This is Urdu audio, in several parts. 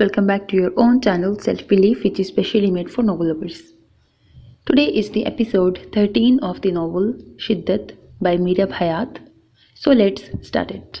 welcome back to your own channel Self Belief, which is specially made for novel lovers. Today is the episode 13 of the novel Shiddat by Mirab Hayat. So let's start it.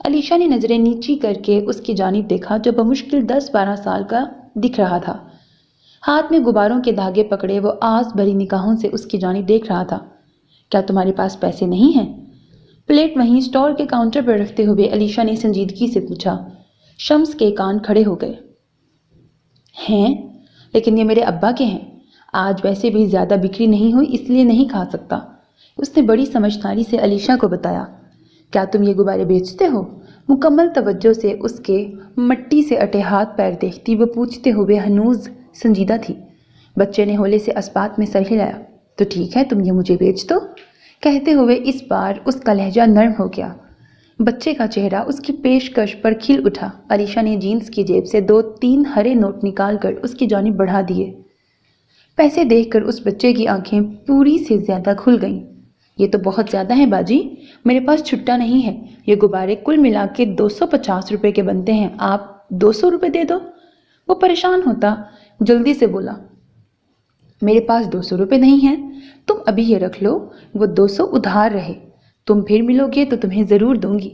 Alisha نے نظریں نیچی کر کے اس کی جانب دیکھا جو بمشکل 10-12 سال کا دکھ رہا تھا۔ ہاتھ میں غباروں کے دھاگے پکڑے وہ آس بھری نگاہوں سے اس کی جانب دیکھ رہا تھا۔ کیا تمہارے پاس پیسے نہیں ہیں؟ پلیٹ وہیں اسٹال کے کاؤنٹر پر رکھتے ہوئے علیشا نے سنجیدگی سے پوچھا۔ شمس کے کان کھڑے ہو گئے۔ ہیں، لیکن یہ میرے ابا کے ہیں۔ آج ویسے بھی زیادہ بکری نہیں ہوئی اس لیے نہیں کھا سکتا۔ اس نے بڑی سمجھداری سے علیشا کو بتایا۔ کیا تم یہ غبارے بیچتے ہو؟ مکمل توجہ سے اس کے مٹی سے اٹے ہاتھ پیر دیکھتی وہ پوچھتے ہوئے ہنوز سنجیدہ تھی۔ بچے نے ہولے سے اسبات میں سر ہلایا۔ تو ٹھیک ہے، تم یہ مجھے بیچ دو۔ کہتے ہوئے اس بار اس کا لہجہ نرم ہو گیا۔ بچے کا چہرہ اس کی پیشکش پر کھل اٹھا۔ علیشا نے جینس کی جیب سے 2-3 ہرے نوٹ نکال کر اس کی جانب بڑھا دیے۔ پیسے دیکھ کر اس بچے کی آنکھیں پوری سے زیادہ کھل گئیں۔ یہ تو بہت زیادہ ہے باجی، میرے پاس چھٹا نہیں ہے۔ یہ غبارے کل ملا کے 250 روپے کے بنتے ہیں، آپ 200 روپے دے دو۔ وہ پریشان ہوتا جلدی سے بولا، میرے پاس 200 روپے نہیں ہیں، تم ابھی یہ رکھ لو، وہ 200 ادھار رہے، تم پھر ملو گے تو تمہیں ضرور دوں گی۔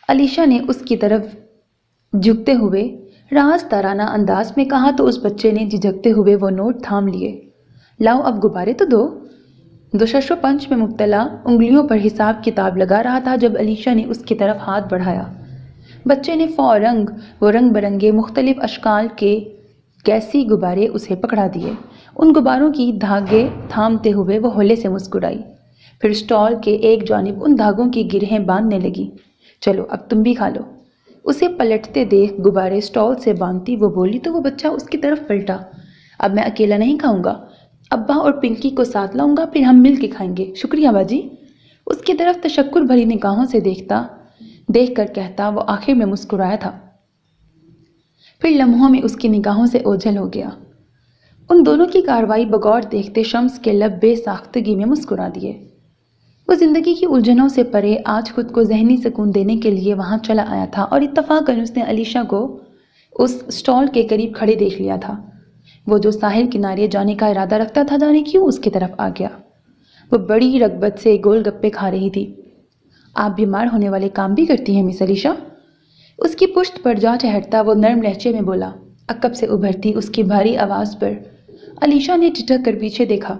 علیشا نے اس کی طرف جھکتے ہوئے راز تارانہ انداز میں کہا تو اس بچے نے جھجکتے ہوئے وہ نوٹ تھام لیے۔ لاؤ اب غبارے تو دو۔ دوششو پنچ میں مبتلا انگلیوں پر حساب کتاب لگا رہا تھا جب علیشا نے اس کی طرف ہاتھ بڑھایا۔ بچے نے فوراً وہ رنگ برنگے مختلف اشکال کے گیسی غبارے اسے پکڑا دیے۔ ان غباروں کی دھاگے تھامتے ہوئے وہ ہولے سے مسکرائی، پھر اسٹال کے ایک جانب ان دھاگوں کی گرہیں باندھنے لگی۔ چلو اب تم بھی کھا لو۔ اسے پلٹتے دیکھ غبارے اسٹال سے باندھتی وہ بولی تو وہ بچہ اس کی طرف پلٹا۔ اب میں اکیلا نہیں کھاؤں گا، ابا اور پنکی کو ساتھ لاؤں گا، پھر ہم مل کے کھائیں گے۔ شکریہ باجی۔ اس کی طرف تشکر بھری نگاہوں سے دیکھ کر کہتا وہ آخر میں مسکرایا تھا، پھر لمحوں میں اس کی نگاہوں سے اوجھل ہو گیا۔ ان دونوں کی کارروائی بغور دیکھتے شمس کے لب بے ساختگی میں مسکرا دیے۔ وہ زندگی کی الجھنوں سے پرے آج خود کو ذہنی سکون دینے کے لیے وہاں چلا آیا تھا اور اتفاقاً اس نے علیشا کو اس اسٹال کے قریب کھڑے دیکھ لیا تھا۔ وہ جو ساحل کنارے جانے کا ارادہ رکھتا تھا جانے کیوں اس کی طرف آ گیا۔ وہ بڑی رغبت سے گول گپے کھا رہی تھی۔ آپ بیمار ہونے والے کام بھی کرتی ہیں مس علیشا؟ اس کی پشت پر جا ٹھہرتا وہ نرم لہجے میں بولا۔ عقب سے ابھرتی اس کی بھاری آواز پر علیشا نے ٹھٹک کر پیچھے دیکھا۔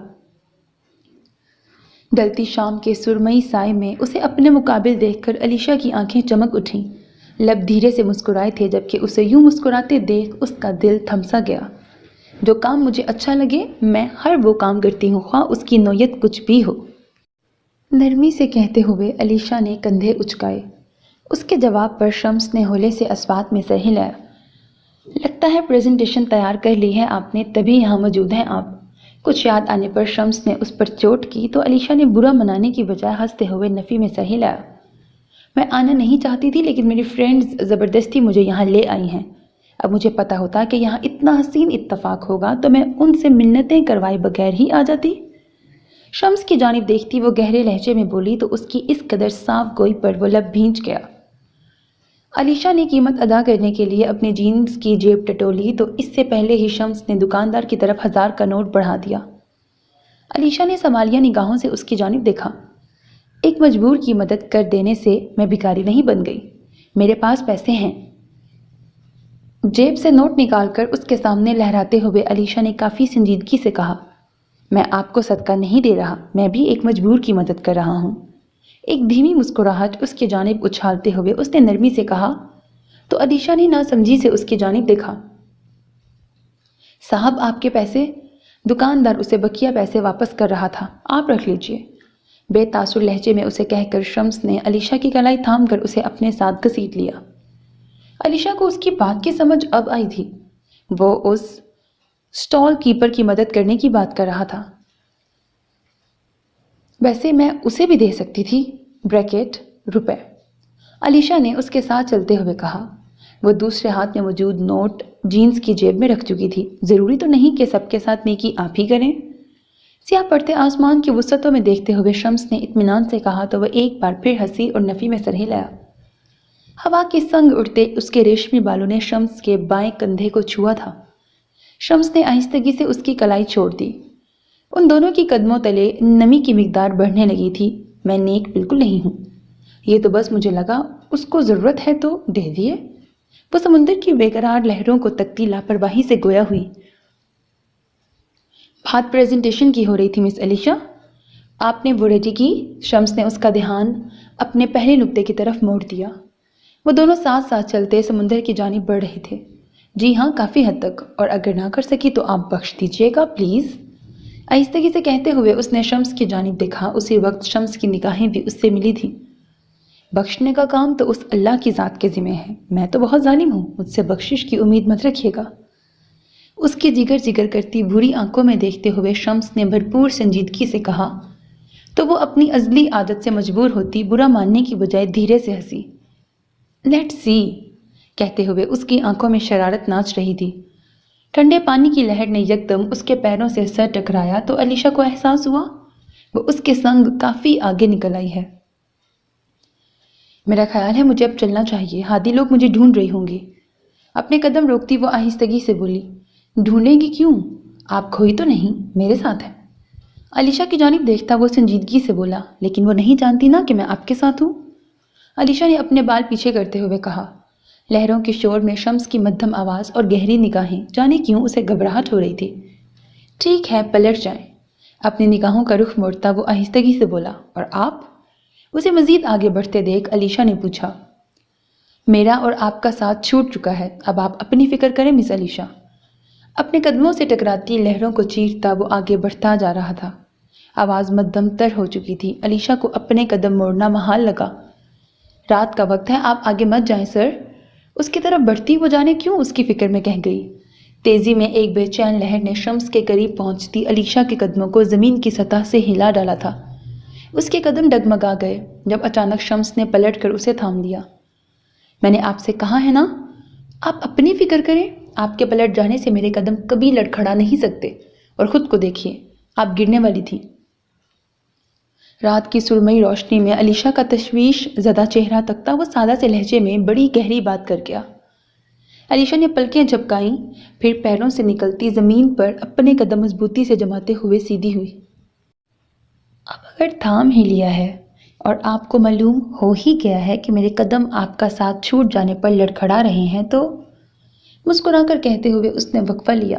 ڈلتی شام کے سرمئی سائے میں اسے اپنے مقابل دیکھ کر علیشا کی آنکھیں چمک اٹھیں۔ لب دھیرے سے مسکرائے تھے جبکہ اسے یوں مسکراتے دیکھ اس کا دل تھمسا گیا۔ جو کام مجھے اچھا لگے میں ہر وہ کام کرتی ہوں، خواہ اس کی نوعیت کچھ بھی ہو، نرمی سے کہتے ہوئے علیشا نے کندھے اچکائے۔ اس کے جواب پر شمس نے ہولے سے اسبات میں سر ہلایا۔ لگتا ہے پریزنٹیشن تیار کر لی ہے آپ نے، تبھی یہاں موجود ہیں آپ۔ کچھ یاد آنے پر شمس نے اس پر چوٹ کی تو علیشا نے برا منانے کی بجائے ہنستے ہوئے نفی میں سر ہلایا۔ میں آنا نہیں چاہتی تھی لیکن میری فرینڈز زبردستی مجھے یہاں لے آئی ہیں۔ اب مجھے پتا ہوتا کہ یہاں اتنا حسین اتفاق ہوگا تو میں ان سے منتیں کروائے بغیر ہی آ جاتی۔ شمس کی جانب دیکھتی وہ گہرے لہجے میں بولی تو اس کی اس قدر صاف گوئی پر وہ لب بھینچ گیا۔ علیشا نے قیمت ادا کرنے کے لیے اپنے جینز کی جیب ٹٹولی تو اس سے پہلے ہی شمس نے دکاندار کی طرف 1000 کا نوٹ بڑھا دیا۔ علیشا نے سوالیہ نگاہوں سے اس کی جانب دیکھا۔ ایک مجبور کی مدد کر دینے سے میں بھکاری نہیں بن گئی، میرے پاس پیسے ہیں۔ جیب سے نوٹ نکال کر اس کے سامنے لہراتے ہوئے علیشا نے کافی سنجیدگی سے کہا، میں آپ کو صدقہ نہیں دے رہا، میں بھی ایک مجبور کی مدد کر رہا ہوں۔ ایک دھیمی مسکراہٹ اس کی جانب اچھالتے ہوئے اس نے نرمی سے کہا تو علیشا نے ناسمجھی سے اس کی جانب دیکھا۔ صاحب آپ کے پیسے؟ دکاندار اسے بقیہ پیسے واپس کر رہا تھا، آپ رکھ لیجئے، بے تاثر لہجے میں اسے کہہ کر شمس نے علیشا کی کلائی تھام کر اسے اپنے ساتھ گھسیٹ لیا۔ علیشا کو اس کی بات کی سمجھ اب آئی تھی۔ وہ اس اسٹال کیپر کی مدد کرنے کی بات کر رہا تھا۔ ویسے میں اسے بھی دے سکتی تھی، بریکٹ روپے، علیشا نے اس کے ساتھ چلتے ہوئے کہا۔ وہ دوسرے ہاتھ میں موجود نوٹ جینز کی جیب میں رکھ چکی تھی۔ ضروری تو نہیں کہ سب کے ساتھ نیکی آپ ہی کریں۔ سیاہ پڑتے آسمان کی وسعتوں میں دیکھتے ہوئے شمس نے اطمینان سے کہا تو وہ ایک بار پھر ہنسی اور نفی میں سر ہلایا۔ ہوا کے سنگ اڑتے اس کے ریشمی بالوں نے شمس کے بائیں کندھے کو چھوا تھا۔ شمس نے آہستگی سے اس کی کلائی چھوڑ دی۔ ان دونوں کی قدموں تلے نمی کی مقدار بڑھنے لگی تھی۔ میں نیک بالکل نہیں ہوں، یہ تو بس مجھے لگا اس کو ضرورت ہے تو دے دیے۔ وہ سمندر کی بے قرار لہروں کو تکتی لاپرواہی سے گویا ہوئی۔ بات پریزنٹیشن کی ہو رہی تھی مس علیشا، آپ نے وہ ریڈی کی؟ شمس نے اس کا دھیان اپنے پہلے نقطے کی طرف موڑ دیا۔ وہ دونوں ساتھ ساتھ چلتے سمندر کی جانب بڑھ رہے تھے۔ جی ہاں، کافی حد تک، اور اگر نہ کر سکی تو آپ بخش دیجیے گا پلیز۔ آہستگی سے کہتے ہوئے اس نے شمس کی جانب دیکھا۔ اسی وقت شمس کی نگاہیں بھی اس سے ملی تھیں۔ بخشنے کا کام تو اس اللہ کی ذات کے ذمہ ہے، میں تو بہت ظالم ہوں، مجھ سے بخشش کی امید مت رکھیے گا۔ اس کی جگر جگر کرتی بھوری آنکھوں میں دیکھتے ہوئے شمس نے بھرپور سنجیدگی سے کہا تو وہ اپنی ازلی عادت سے مجبور ہوتی برا ماننے کی بجائے دھیرے سے ہنسی۔ لیٹ سی کہتے ہوئے اس کی آنکھوں میں شرارت ناچ رہی تھی۔ ٹھنڈے پانی کی لہر نے یکدم اس کے پیروں سے سر ٹکرایا تو علیشا کو احساس ہوا وہ اس کے سنگ کافی آگے نکل آئی ہے۔ میرا خیال ہے مجھے اب چلنا چاہیے، ہادی لوگ مجھے ڈھونڈ رہی ہوں گی۔ اپنے قدم روکتی وہ آہستگی سے بولی، ڈھونڈیں گی کیوں؟ آپ کھوئی تو نہیں، میرے ساتھ ہے۔ علیشا کی جانب دیکھتا وہ سنجیدگی سے بولا، لیکن وہ نہیں جانتی نا کہ میں آپ کے ساتھ ہوں؟ علیشا نے اپنے بال پیچھے کرتے ہوئے کہا۔ لہروں کے شور میں شمس کی مدھم آواز اور گہری نگاہیں جانے کیوں اسے گھبراہٹ ہو رہی تھی۔ ٹھیک ہے، پلٹ جائیں۔ اپنی نگاہوں کا رخ موڑتا وہ آہستگی سے بولا، اور آپ؟ اسے مزید آگے بڑھتے دیکھ علیشا نے پوچھا۔ میرا اور آپ کا ساتھ چھوٹ چکا ہے، اب آپ اپنی فکر کریں مس علیشا۔ اپنے قدموں سے ٹکراتی لہروں کو چیرتا وہ آگے بڑھتا جا رہا تھا۔ آواز مدھم تر ہو چکی تھی۔ علیشا کو اپنے قدم موڑنا محال لگا۔ رات کا وقت ہے، آپ آگے مت جائیں سر۔ اس کی طرف بڑھتی وہ جانے کیوں اس کی فکر میں کہہ گئی۔ تیزی میں ایک بے چین لہر نے شمس کے قریب پہنچتی علیشا کے قدموں کو زمین کی سطح سے ہلا ڈالا تھا۔ اس کے قدم ڈگمگا گئے جب اچانک شمس نے پلٹ کر اسے تھام لیا۔ میں نے آپ سے کہا ہے نا، آپ اپنی فکر کریں۔ آپ کے پلٹ جانے سے میرے قدم کبھی لڑکھڑا نہیں سکتے، اور خود کو دیکھیے، آپ گرنے والی تھیں۔ رات کی سرمئی روشنی میں علیشا کا تشویش زدہ چہرہ تکتا وہ سادہ سے لہجے میں بڑی گہری بات کر گیا۔ علیشا نے پلکیں جھپکائیں، پھر پیروں سے نکلتی زمین پر اپنے قدم مضبوطی سے جماتے ہوئے سیدھی ہوئی۔ اب اگر تھام ہی لیا ہے اور آپ کو معلوم ہو ہی گیا ہے کہ میرے قدم آپ کا ساتھ چھوٹ جانے پر لڑکھڑا رہے ہیں تو، مسکرا کر کہتے ہوئے اس نے وقفہ لیا۔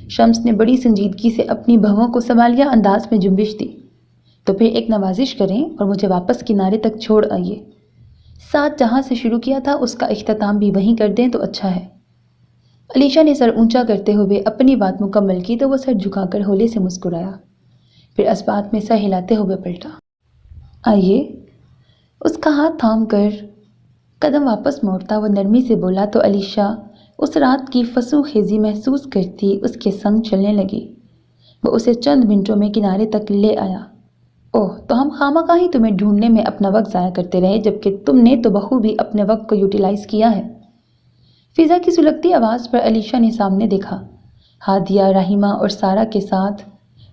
شمس نے بڑی سنجیدگی سے اپنی بھووں کو سنبھالیا انداز میں جنبش دی۔ تو پھر ایک نوازش کریں اور مجھے واپس کنارے تک چھوڑ آئیے۔ ساتھ جہاں سے شروع کیا تھا اس کا اختتام بھی وہیں کر دیں تو اچھا ہے۔ علیشا نے سر اونچا کرتے ہوئے اپنی بات مکمل کی تو وہ سر جھکا کر ہولے سے مسکرایا، پھر اس بات میں سر ہلاتے ہوئے پلٹا۔ آئیے۔ اس کا ہاتھ تھام کر قدم واپس موڑتا وہ نرمی سے بولا تو علیشا اس رات کی فسو خیزی محسوس کرتی اس کے سنگ چلنے لگی۔ وہ اسے چند منٹوں میں کنارے تک لے آیا۔ اوہ، تو ہم خواہ ہی تمہیں ڈھونڈنے میں اپنا وقت ضائع کرتے رہے، جبکہ تم نے تو بخوبی اپنے وقت کو یوٹیلائز کیا ہے۔ فضا کی سلگتی آواز پر علیشا نے سامنے دیکھا۔ ہادیہ، رحیمہ اور سارا کے ساتھ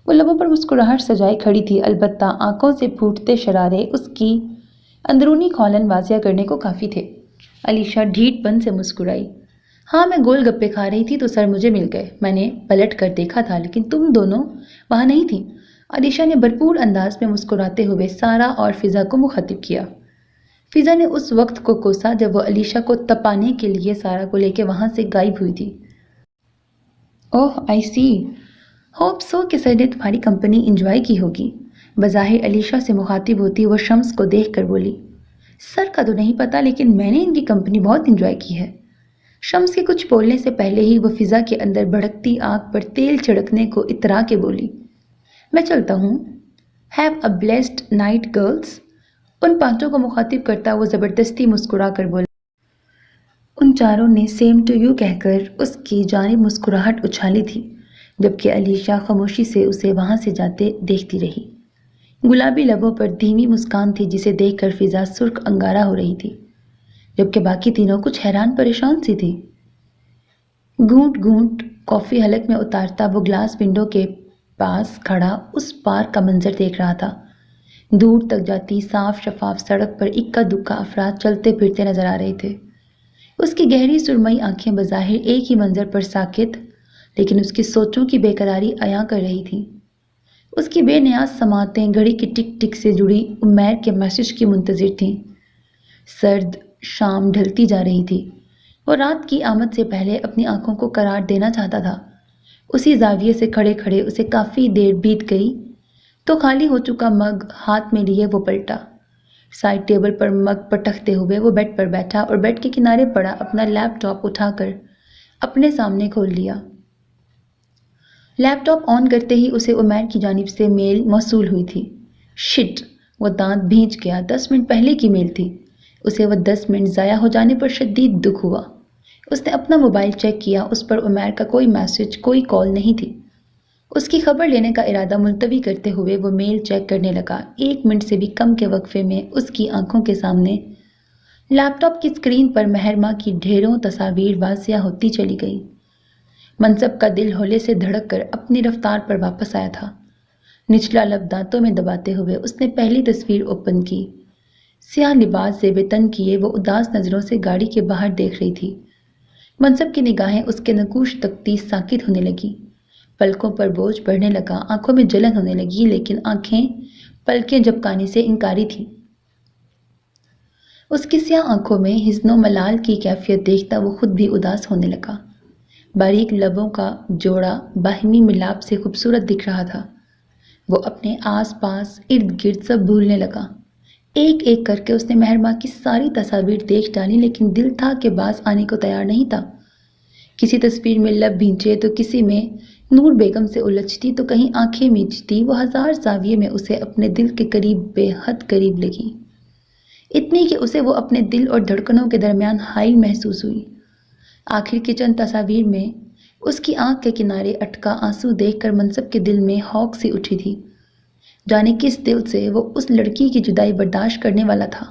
وہ لبوں پر مسکراہٹ سجائے کھڑی تھی، البتہ آنکھوں سے پھوٹتے شرارے اس کی اندرونی کھولن واضح کرنے کو کافی تھے۔ علیشا ڈھیٹ پن سے مسکرائی۔ ہاں، میں گول گپے کھا رہی تھی تو سر مجھے مل گئے، میں نے پلٹ کر دیکھا تھا، لیکن تم دونوں وہاں نہیں تھیں۔ علیشا نے بھرپور انداز میں مسکراتے ہوئے سارا اور فضا کو مخاطب کیا۔ فضا نے اس وقت کو کوسا جب وہ علیشا کو تپانے کے لیے سارا کو لے کے وہاں سے غائب ہوئی تھی۔ اوہ، آئی سی، ہوپ سو کہ سر نے تمہاری کمپنی انجوائے کی ہوگی۔ بظاہر علیشا سے مخاطب ہوتی وہ شمس کو دیکھ کر بولی، سر کا تو نہیں پتا، لیکن میں نے ان کی کمپنی بہت انجوائے کی ہے۔ شمس کے کچھ بولنے سے پہلے ہی وہ فضا کے اندر بھڑکتی آگ پر تیل چھڑکنے کو اترا کے بولی، میں چلتا ہوں۔ Have a blessed night girls. ان پانچوں کو مخاطب کرتا وہ زبردستی مسکرا کر بولا۔ ان چاروں نے سیم ٹو یو کہہ کر اس کی جانب مسکراہٹ اچھالی تھی، جبکہ علیشا خاموشی سے اسے وہاں سے جاتے دیکھتی رہی۔ گلابی لبوں پر دھیمی مسکان تھی جسے دیکھ کر فضا سرخ انگارہ ہو رہی تھی، جبکہ باقی تینوں کچھ حیران پریشان سی تھی۔ گھونٹ گھونٹ کافی حلق میں اتارتا وہ گلاس ونڈو کے پاس کھڑا اس پارک کا منظر دیکھ رہا تھا۔ دور تک جاتی صاف شفاف سڑک پر اکا دکا افراد چلتے پھرتے نظر آ رہے تھے۔ اس کی گہری سرمئی آنکھیں بظاہر ایک ہی منظر پر ساکت، لیکن اس کی سوچوں کی بے قراری عیاں کر رہی تھی۔ اس کی بے نیاز سماعتیں گھڑی کی ٹک ٹک سے جڑی امیر کے میسج کی منتظر تھیں۔ سرد شام ڈھلتی جا رہی تھی۔ وہ رات کی آمد سے پہلے اپنی آنکھوں کو قرار دینا چاہتا تھا۔ اسی زاویے سے کھڑے کھڑے اسے کافی دیر بیت گئی تو خالی ہو چکا مگ ہاتھ میں لیے وہ پلٹا۔ سائڈ ٹیبل پر مگ پٹکتے ہوئے وہ بیڈ پر بیٹھا اور بیڈ کے کنارے پڑا اپنا لیپ ٹاپ اٹھا کر اپنے سامنے کھول لیا۔ لیپ ٹاپ آن کرتے ہی اسے عمیر کی جانب سے میل موصول ہوئی تھی۔ شٹ! وہ دانت بھینچ گیا۔ 10 منٹ پہلے کی میل تھی۔ اسے وہ 10 منٹ ضائع ہو جانے پر شدید دکھ ہوا۔ اس نے اپنا موبائل چیک کیا، اس پر عمیر کا کوئی میسج، کوئی کال نہیں تھی۔ اس کی خبر لینے کا ارادہ ملتوی کرتے ہوئے وہ میل چیک کرنے لگا۔ 1 منٹ سے بھی کم کے وقفے میں اس کی آنکھوں کے سامنے لیپ ٹاپ کی اسکرین پر مہرماں کی ڈھیروں تصاویر واضح ہوتی چلی گئی۔ منصب کا دل ہولے سے دھڑک کر اپنی رفتار پر واپس آیا تھا۔ نچلا لب دانتوں میں دباتے ہوئے اس نے پہلی تصویر اوپن کی۔ سیاہ لباس زیب تن کیے وہ اداس نظروں سے گاڑی کے باہر دیکھ رہی تھی۔ منصب کی نگاہیں اس کے نقوش تکتی ساکت ہونے لگی۔ پلکوں پر بوجھ بڑھنے لگا، آنکھوں میں جلن ہونے لگی، لیکن آنکھیں پلکیں جھپکانے سے انکاری تھیں۔ اس کی سیاہ آنکھوں میں حزن و ملال کی کیفیت دیکھتا وہ خود بھی اداس ہونے لگا۔ باریک لبوں کا جوڑا باہمی ملاپ سے خوبصورت دکھ رہا تھا۔ وہ اپنے آس پاس ارد گرد سب بھولنے لگا۔ ایک ایک کر کے اس نے مہرماں کی ساری تصاویر دیکھ ڈالی، لیکن دل تھا کہ باز آنے کو تیار نہیں تھا۔ کسی تصویر میں لب بھینچے تو کسی میں نور بیگم سے الجھتی تو کہیں آنکھیں میچتی، وہ ہزار زاویے میں اسے اپنے دل کے قریب بے حد قریب لگی، اتنی کہ اسے وہ اپنے دل اور دھڑکنوں کے درمیان حائل محسوس ہوئی۔ آخر کے چند تصاویر میں اس کی آنکھ کے کنارے اٹکا آنسو دیکھ کر منصب کے دل میں ہوک سی اٹھی تھی۔ جانے کس دل سے وہ اس لڑکی کی جدائی برداشت کرنے والا تھا،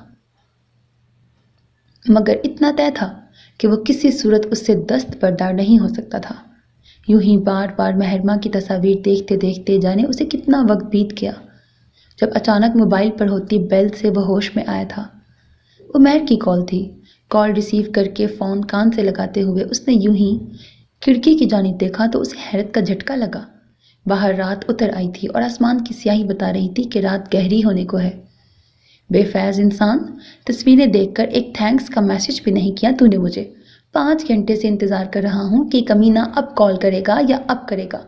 مگر اتنا طے تھا کہ وہ کسی صورت اس سے دست بردار نہیں ہو سکتا تھا۔ یوں ہی بار بار مہرماں کی تصاویر دیکھتے دیکھتے جانے اسے کتنا وقت بیت گیا، جب اچانک موبائل پر ہوتی بیل سے وہ ہوش میں آیا تھا۔ عمیر کی کال تھی۔ کال ریسیو کر کے فون کان سے لگاتے ہوئے اس نے یوں ہی کھڑکی کی جانب دیکھا تو اسے حیرت کا جھٹکا لگا۔ باہر رات اتر آئی تھی اور آسمان کی سیاہی بتا رہی تھی کہ رات گہری ہونے کو ہے۔ بے فیض انسان، تصویریں دیکھ کر ایک تھینکس کا میسج بھی نہیں کیا تو نے مجھے۔ 5 گھنٹے سے انتظار کر رہا ہوں کہ کمینہ اب کال کرے گا یا اب کرے گا،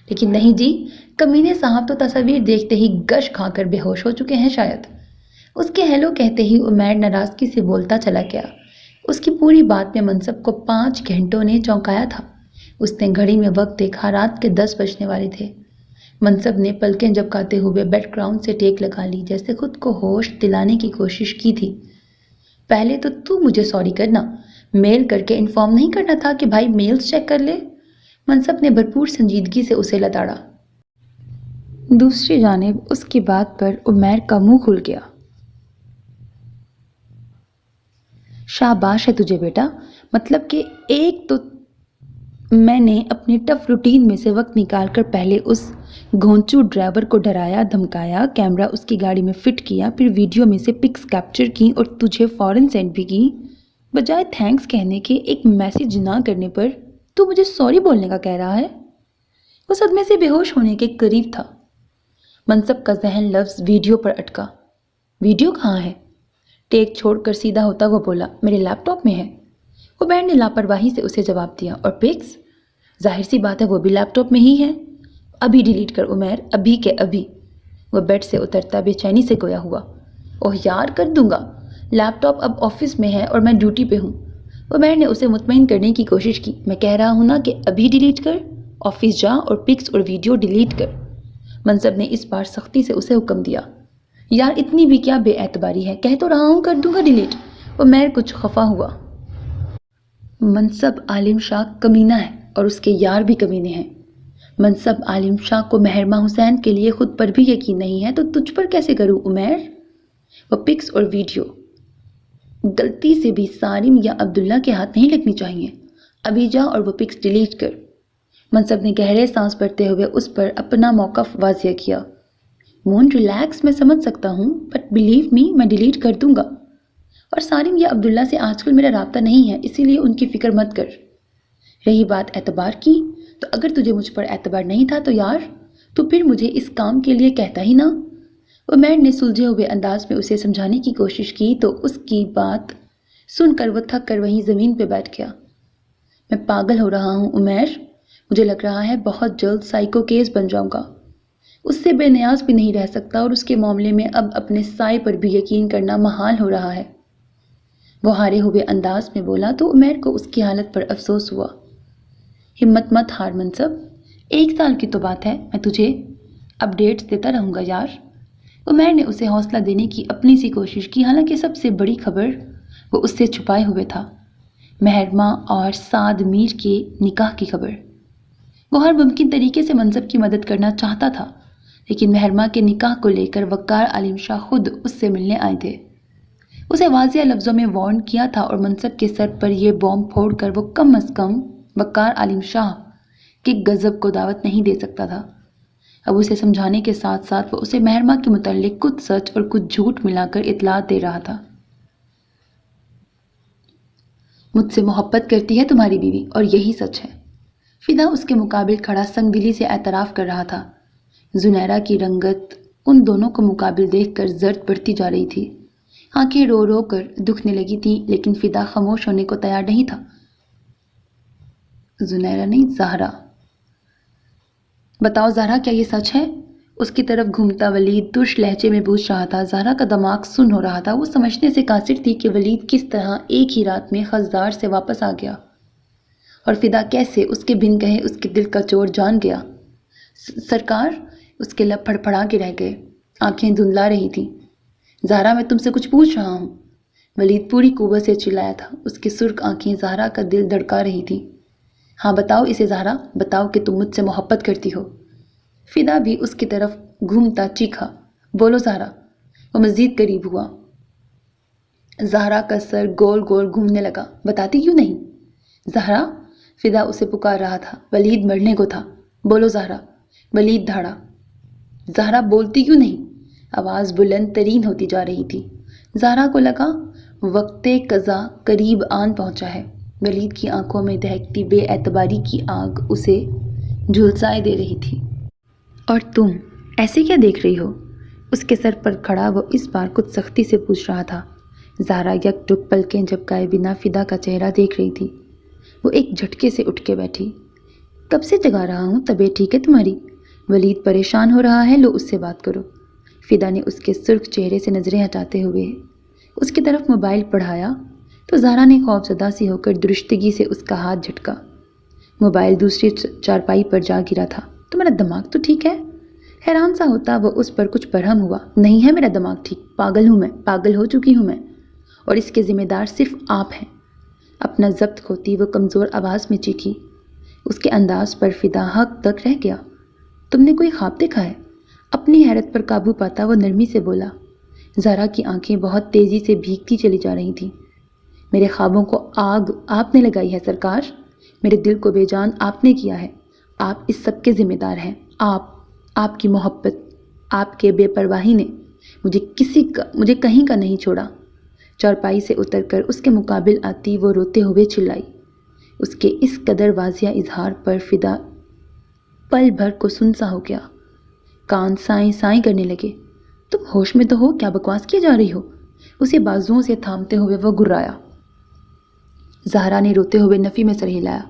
لیکن نہیں جی، کمینے صاحب تو تصاویر دیکھتے ہی گش کھا کر بے ہوش ہو چکے ہیں شاید۔ اس کے ہیلو کہتے ہی عمیر ناراضگی سے بولتا چلا گیا۔ اس کی پوری بات میں منصب کو 5 گھنٹوں نے چونکایا تھا۔ اس نے گھڑی میں وقت دیکھا، رات کے 10 بجنے والے تھے۔ منصب نے پلکیں جھپکاتے ہوئے بیک گراؤنڈ سے ٹیک لگا لی، جیسے خود کو ہوش دلانے کی کوشش کی تھی۔ پہلے تو مجھے سوری کرنا، میل کر کے انفارم نہیں کرنا تھا کہ بھائی میلز چیک کر لے؟ منصب نے بھرپور سنجیدگی سے اسے لتاڑا۔ دوسری جانب اس کی بات پر عمیر کا منہ کھل گیا۔ شاباش ہے تجھے بیٹا، مطلب کہ ایک تو میں نے اپنے ٹف روٹین میں سے وقت نکال کر پہلے اس گھونچو ڈرائیور کو ڈرایا دھمکایا، کیمرہ اس کی گاڑی میں فٹ کیا، پھر ویڈیو میں سے پکس کیپچر کی اور تجھے فوراً سینڈ بھی کی۔ بجائے تھینکس کہنے کے ایک میسج نہ کرنے پر تو مجھے سوری بولنے کا کہہ رہا ہے۔ وہ صدمے سے بے ہوش ہونے کے قریب تھا۔ منصب کا ذہن لفظ ویڈیو پر اٹکا۔ ویڈیو کہاں ہے؟ ٹیک چھوڑ کر سیدھا ہوتا وہ بولا، میرے لیپ ٹاپ میں ہے۔ عمیر نے لاپرواہی سے اسے جواب دیا، اور پکس؟ ظاہر سی بات ہے وہ بھی لیپ ٹاپ میں ہی ہے۔ ابھی ڈیلیٹ کر عمیر، ابھی کے ابھی۔ وہ بیڈ سے اترتا بے چینی سے گویا ہوا، اوہ یار کر دوں گا، لیپ ٹاپ اب آفس میں ہے اور میں ڈیوٹی پہ ہوں۔ عمیر نے اسے مطمئن کرنے کی کوشش کی، میں کہہ رہا ہوں نا کہ ابھی ڈیلیٹ کر، آفس جا اور پکس اور ویڈیو ڈیلیٹ کر۔ منصب نے اس بار سختی سے اسے حکم دیا۔ یار اتنی بھی کیا بے اعتباری ہے، کہہ تو رہا ہوں کر دوں گا ڈیلیٹ۔ عمیر کچھ خفا ہوا۔ منصب عالم شاہ کمینہ ہے اور اس کے یار بھی کمینے ہیں۔ منصب عالم شاہ کو مہرماں حسین کے لیے خود پر بھی یقین نہیں ہے تو تجھ پر کیسے کروں عمیر؟ وہ پکس اور ویڈیو غلطی سے بھی سالم یا عبداللہ کے ہاتھ نہیں لگنی چاہیے۔ ابھی جا اور وہ پکس ڈیلیٹ کر۔ منصب نے گہرے سانس بھرتے ہوئے اس پر اپنا موقف واضح کیا۔ مون ریلیکس، میں سمجھ سکتا ہوں، بٹ بلیو می میں ڈیلیٹ کر دوں گا۔ اور سالم یا عبداللہ سے آج کل میرا رابطہ نہیں ہے، اسی لیے ان کی فکر مت کر۔ رہی بات اعتبار کی، تو اگر تجھے مجھ پر اعتبار نہیں تھا تو یار تو پھر مجھے اس کام کے لیے کہتا ہی نا۔ عمیر نے سلجھے ہوئے انداز میں اسے سمجھانے کی کوشش کی تو اس کی بات سن کر وہ تھک کر وہیں زمین پہ بیٹھ گیا۔ میں پاگل ہو رہا ہوں عمیر، مجھے لگ رہا ہے بہت جلد سائیکو کیس بن جاؤں گا۔ اس سے بے نیاز بھی نہیں رہ سکتا اور اس کے معاملے میں اب اپنے سائے پر بھی یقین کرنا محال ہو رہا ہے۔ وہ ہارے ہوئے انداز میں بولا تو عمیر کو اس کی حالت پر افسوس ہوا۔ ہمت مت ہار منصب، 1 سال کی تو بات ہے، میں تجھے اپڈیٹس دیتا رہوں گا یار۔ عمیر نے اسے حوصلہ دینے کی اپنی سی کوشش کی، حالانکہ سب سے بڑی خبر وہ اس سے چھپائے ہوئے تھا، مہرماں اور سعد میر کے نکاح کی خبر۔ وہ ہر ممکن طریقے سے منصب کی مدد کرنا چاہتا تھا، لیکن مہرماں کے نکاح کو لے کر وقار عالم شاہ خود اس سے ملنے آئے تھے۔ اسے واضح لفظوں میں وارن کیا تھا اور منصب کے سر پر یہ بم پھوڑ کر وہ کم از کم وقار عالم شاہ کے غضب کو دعوت نہیں دے سکتا تھا۔ اب اسے سمجھانے کے ساتھ ساتھ وہ اسے مہرماں کے متعلق کچھ سچ اور کچھ جھوٹ ملا کر اطلاعات دے رہا تھا۔ مجھ سے محبت کرتی ہے تمہاری بیوی اور یہی سچ ہے۔ فدا اس کے مقابل کھڑا سنگ دلی سے اعتراف کر رہا تھا۔ زنیرہ کی رنگت ان دونوں کو مقابل دیکھ کر زرد پڑتی جا رہی تھی، آنکھیں رو رو کر دکھنے لگی تھی، لیکن فدا خاموش ہونے کو تیار نہیں تھا۔ زنیرہ نہیں، زہرا۔ بتاؤ زہرا، کیا یہ سچ ہے؟ اس کی طرف گھومتا ولید ترش لہجے میں پوچھ رہا تھا۔ زہرا کا دماغ سن ہو رہا تھا، وہ سمجھنے سے قاصر تھی کہ ولید کس طرح ایک ہی رات میں خزدار سے واپس آ گیا اور فدا کیسے اس کے بن کہے اس کے دل کا چور جان گیا۔ سرکار، اس کے لب پھڑپھڑا کے رہ گئے، آنکھیں دھندلا رہی تھیں۔ زہرا، میں تم سے کچھ پوچھ رہا ہوں، ولید پوری قوت سے چلایا تھا۔ اس کی سرخ آنکھیں زہرا کا دل دھڑکا رہی تھیں۔ ہاں بتاؤ اسے زہرا، بتاؤ کہ تم مجھ سے محبت کرتی ہو۔ فدا بھی اس کی طرف گھومتا چیخا، بولو زہرا۔ وہ مزید قریب ہوا۔ زہرا کا سر گول گول گھومنے لگا۔ بتاتی کیوں نہیں؟ زہرا، فدا اسے پکار رہا تھا۔ ولید مرنے کو تھا، بولو زہرا۔ ولید دھاڑا۔ زہرا بولتی کیوں نہیں؟ آواز بلند ترین ہوتی جا رہی تھی۔ زہرا کو لگا وقت قضا قریب آن پہنچا ہے۔ ولید کی آنکھوں میں دہکتی بے اعتباری کی آگ اسے جھلسائے دے رہی تھی۔ اور تم ایسے کیا دیکھ رہی ہو؟ اس کے سر پر کھڑا وہ اس بار کچھ سختی سے پوچھ رہا تھا۔ زہرا یک ٹک پلکیں جھپکائے بنا فدا کا چہرہ دیکھ رہی تھی۔ وہ ایک جھٹکے سے اٹھ کے بیٹھی۔ کب سے جگا رہا ہوں، طبیعت ٹھیک ہے تمہاری؟ ولید پریشان ہو رہا ہے، لو اس سے بات کرو۔ فدا نے اس کے سرخ چہرے سے نظریں ہٹاتے ہوئے اس کی طرف موبائل بڑھایا تو زہرا نے خوف زدہ سی ہو کر درستگی سے اس کا ہاتھ جھٹکا۔ موبائل دوسری چارپائی پر جا گرا تھا۔ تمہارا دماغ تو ٹھیک ہے؟ حیران سا ہوتا وہ اس پر کچھ برہم ہوا۔ نہیں ہے میرا دماغ ٹھیک، پاگل ہوں میں، پاگل ہو چکی ہوں میں، اور اس کے ذمہ دار صرف آپ ہیں۔ اپنا ضبط کھوتی وہ کمزور آواز میں چیخی۔ اس کے انداز پر فدا حق تک رہ گیا۔ تم نے کوئی خواب دیکھا ہے؟ اپنی حیرت پر قابو پاتا وہ نرمی سے بولا۔ زہرا کی آنکھیں بہت تیزی سے بھیگتی چلی جا رہی تھیں۔ میرے خوابوں کو آگ آپ نے لگائی ہے سرکار، میرے دل کو بے جان آپ نے کیا ہے، آپ اس سب کے ذمہ دار ہیں۔ آپ کی محبت، آپ کے بے پرواہی نے مجھے کہیں کا نہیں چھوڑا۔ چارپائی سے اتر کر اس کے مقابل آتی وہ روتے ہوئے چلائی۔ اس کے اس قدر واضح اظہار پر فدا پل بھر کو سنسا ہو گیا۔ کان سائیں سائیں کرنے لگے۔ تم ہوش میں تو ہو؟ کیا بکواس کیے جا رہی ہو؟ اسے بازوؤں سے تھامتے ہوئے وہ گرایا۔ زہرا نے روتے ہوئے نفی میں سر ہلایا۔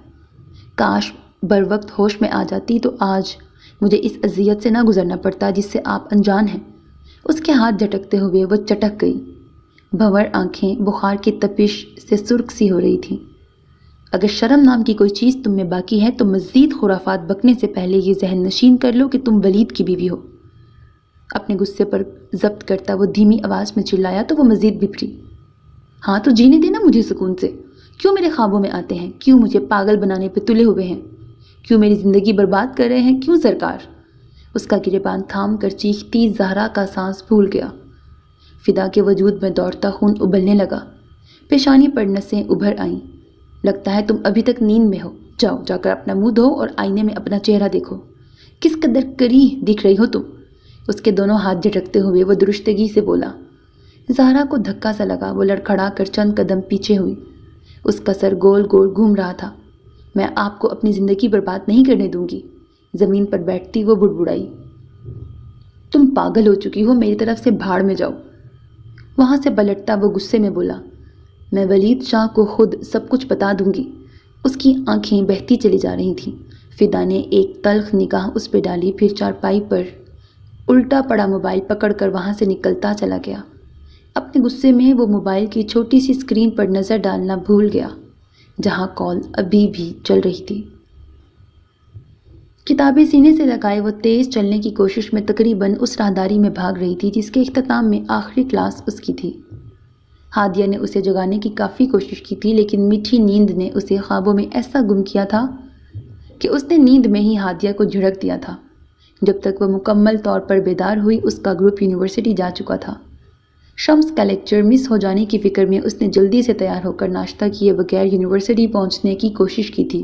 کاش بروقت ہوش میں آ جاتی تو آج مجھے اس اذیت سے نہ گزرنا پڑتا جس سے آپ انجان ہیں۔ اس کے ہاتھ جھٹکتے ہوئے وہ چٹک گئی۔ بھنور آنکھیں بخار کی تپش سے سرخ سی ہو رہی تھیں۔ اگر شرم نام کی کوئی چیز تم میں باقی ہے تو مزید خرافات بکنے سے پہلے یہ ذہن نشین کر لو کہ تم ولید کی بیوی ہو۔ اپنے غصے پر ضبط کرتا وہ دھیمی آواز میں چلایا تو وہ مزید بھڑی۔ ہاں تو جینے دینا مجھے سکون سے۔ کیوں میرے خوابوں میں آتے ہیں؟ کیوں مجھے پاگل بنانے پہ تلے ہوئے ہیں؟ کیوں میری زندگی برباد کر رہے ہیں؟ کیوں سرکار؟ اس کا گریبان تھام کر چیختی زہرا کا سانس پھول گیا۔ فدا کے وجود میں دوڑتا خون ابلنے لگا۔ پیشانی پر نسیں ابھر آئیں۔ لگتا ہے تم ابھی تک نیند میں ہو۔ جاؤ جا کر اپنا منہ دھو اور آئینے میں اپنا چہرہ دیکھو۔ کس قدر کریح دکھ رہی ہو تم۔ اس کے دونوں ہاتھ جھٹکتے ہوئے وہ درستگی سے بولا۔ زہرا کو دھکا سا لگا، وہ لڑکھڑا کر چند قدم پیچھے ہوئی۔ اس کا سر گول گول گھوم رہا تھا۔ میں آپ کو اپنی زندگی برباد نہیں کرنے دوں گی۔ زمین پر بیٹھتی وہ بڑبڑائی۔ تم پاگل ہو چکی ہو، میری طرف سے بھاڑ میں جاؤ۔ وہاں سے پلٹتا وہ غصے میں بولا۔ میں ولید شاہ کو خود سب کچھ بتا دوں گی۔ اس کی آنکھیں بہتی چلی جا رہی تھیں۔ فدا نے ایک تلخ نگاہ اس پہ ڈالی، پھر چارپائی پر الٹا پڑا موبائل پکڑ کر وہاں سے نکلتا چلا گیا۔ اپنے غصے میں وہ موبائل کی چھوٹی سی اسکرین پر نظر ڈالنا بھول گیا جہاں کال ابھی بھی چل رہی تھی۔ کتابیں سینے سے لگائے وہ تیز چلنے کی کوشش میں تقریباً اس راہداری میں بھاگ رہی تھی جس کے اختتام میں آخری کلاس اس کی تھی۔ ہادیہ نے اسے جگانے کی کافی کوشش کی تھی، لیکن میٹھی نیند نے اسے خوابوں میں ایسا گم کیا تھا کہ اس نے نیند میں ہی ہادیہ کو جھڑک دیا تھا۔ جب تک وہ مکمل طور پر بیدار ہوئی اس کا گروپ یونیورسٹی جا چکا تھا۔ شمس کا لیکچر مس ہو جانے کی فکر میں اس نے جلدی سے تیار ہو کر ناشتہ کیے بغیر یونیورسٹی پہنچنے کی کوشش کی تھی۔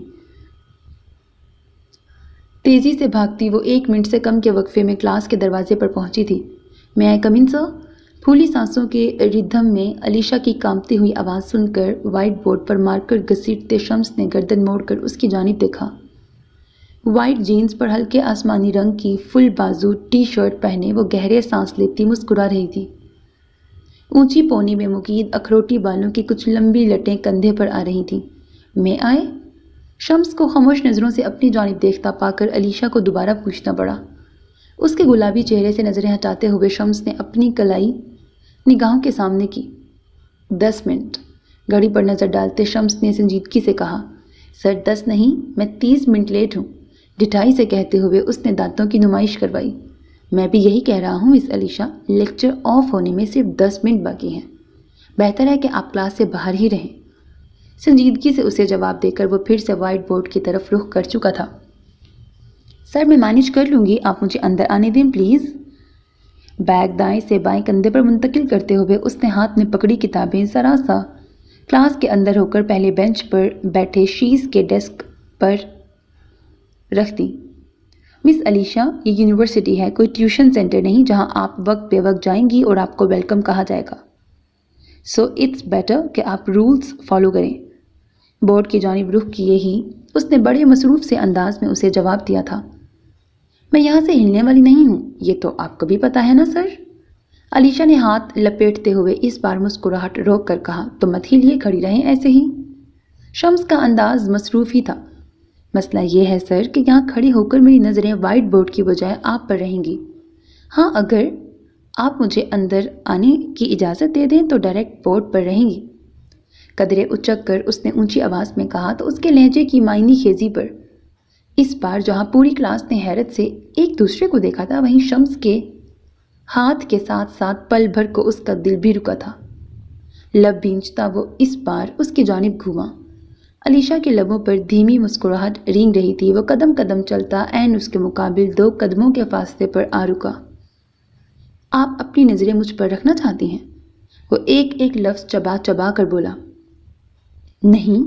تیزی سے بھاگتی وہ 1 منٹ سے کم کے وقفے میں کلاس کے دروازے پر پہنچی تھی۔ میں آئی کم ان سر؟ پھولی سانسوں کے ردھم میں علیشا کی کانپتی ہوئی آواز سن کر وائٹ بورڈ پر مارکر گھسیٹتے شمس نے گردن موڑ کر اس کی جانب دیکھا۔ وائٹ جینز پر ہلکے آسمانی رنگ کی فل بازو ٹی شرٹ پہنے وہ گہرے سانس لیتی مسکرا رہی تھی۔ اونچی پونی میں مقید اخروٹی بالوں کی کچھ لمبی لٹیں کندھے پر آ رہی تھیں۔ میں آئے؟ شمس کو خاموش نظروں سے اپنی جانب دیکھتا پا کر علیشا کو دوبارہ پوچھنا پڑا۔ اس کے گلابی چہرے سے نظریں ہٹاتے ہوئے شمس نے اپنی کلائی نگاہوں کے سامنے کی۔ 10 منٹ۔ گھڑی پر نظر ڈالتے شمس نے سنجیدگی سے کہا، سر 10 نہیں، میں 30 منٹ لیٹ ہوں۔ ڈٹھائی سے کہتے ہوئے اس نے دانتوں کی نمائش کروائی۔ میں بھی یہی کہہ رہا ہوں مس علیشا، لیکچر آف ہونے میں صرف 10 منٹ باقی ہیں۔ بہتر ہے کہ آپ کلاس سے باہر ہی رہیں۔ سنجیدگی سے اسے جواب دے کر وہ پھر سے وائٹ بورڈ کی طرف رخ کر چکا تھا۔ سر میں مینیج کر لوں گی، آپ مجھے اندر آنے دیں پلیز۔ بیگ دائیں سے بائیں کندھے پر منتقل کرتے ہوئے اس نے ہاتھ میں پکڑی کتابیں ذرا سا کلاس کے اندر ہو کر پہلے بینچ پر بیٹھے شیز کے ڈیسک پر رکھ دی۔ مس علیشا، یہ یونیورسٹی ہے، کوئی ٹیوشن سینٹر نہیں جہاں آپ وقت بے وقت جائیں گی اور آپ کو ویلکم کہا جائے گا۔ سو اٹس بیٹر کہ آپ رولز فالو کریں۔ بورڈ کی جانب رخ کیے ہی اس نے بڑے مصروف سے انداز میں اسے جواب دیا تھا۔ میں یہاں سے ہلنے والی نہیں ہوں، یہ تو آپ کو بھی پتا ہے نا سر؟ علیشا نے ہاتھ لپیٹتے ہوئے اس بار مسکراہٹ روک کر کہا، تو مت ہلیے، کھڑی رہیں ایسے ہی۔ شمس کا انداز مصروف ہی تھا۔ مسئلہ یہ ہے سر کہ یہاں کھڑی ہو کر میری نظریں وائٹ بورڈ کی بجائے آپ پر رہیں گی۔ ہاں اگر آپ مجھے اندر آنے کی اجازت دے دیں تو ڈائریکٹ بورڈ پر رہیں گی۔ قدرے اچک کر اس نے اونچی آواز میں کہا تو اس کے لہجے کی معنی خیزی پر اس بار جہاں پوری کلاس نے حیرت سے ایک دوسرے کو دیکھا تھا وہیں شمس کے ہاتھ کے ساتھ ساتھ پل بھر کو اس کا دل بھی رکا تھا۔ لب بھینچتا وہ اس بار اس کی جانب گھوما۔ علیشا کے لبوں پر دھیمی مسکراہٹ رینگ رہی تھی۔ وہ قدم قدم چلتا عین اس کے مقابل 2 قدموں کے فاصلے پر آ رکا۔ آپ اپنی نظریں مجھ پر رکھنا چاہتی ہیں؟ وہ ایک ایک لفظ چبا چبا کر بولا۔ نہیں،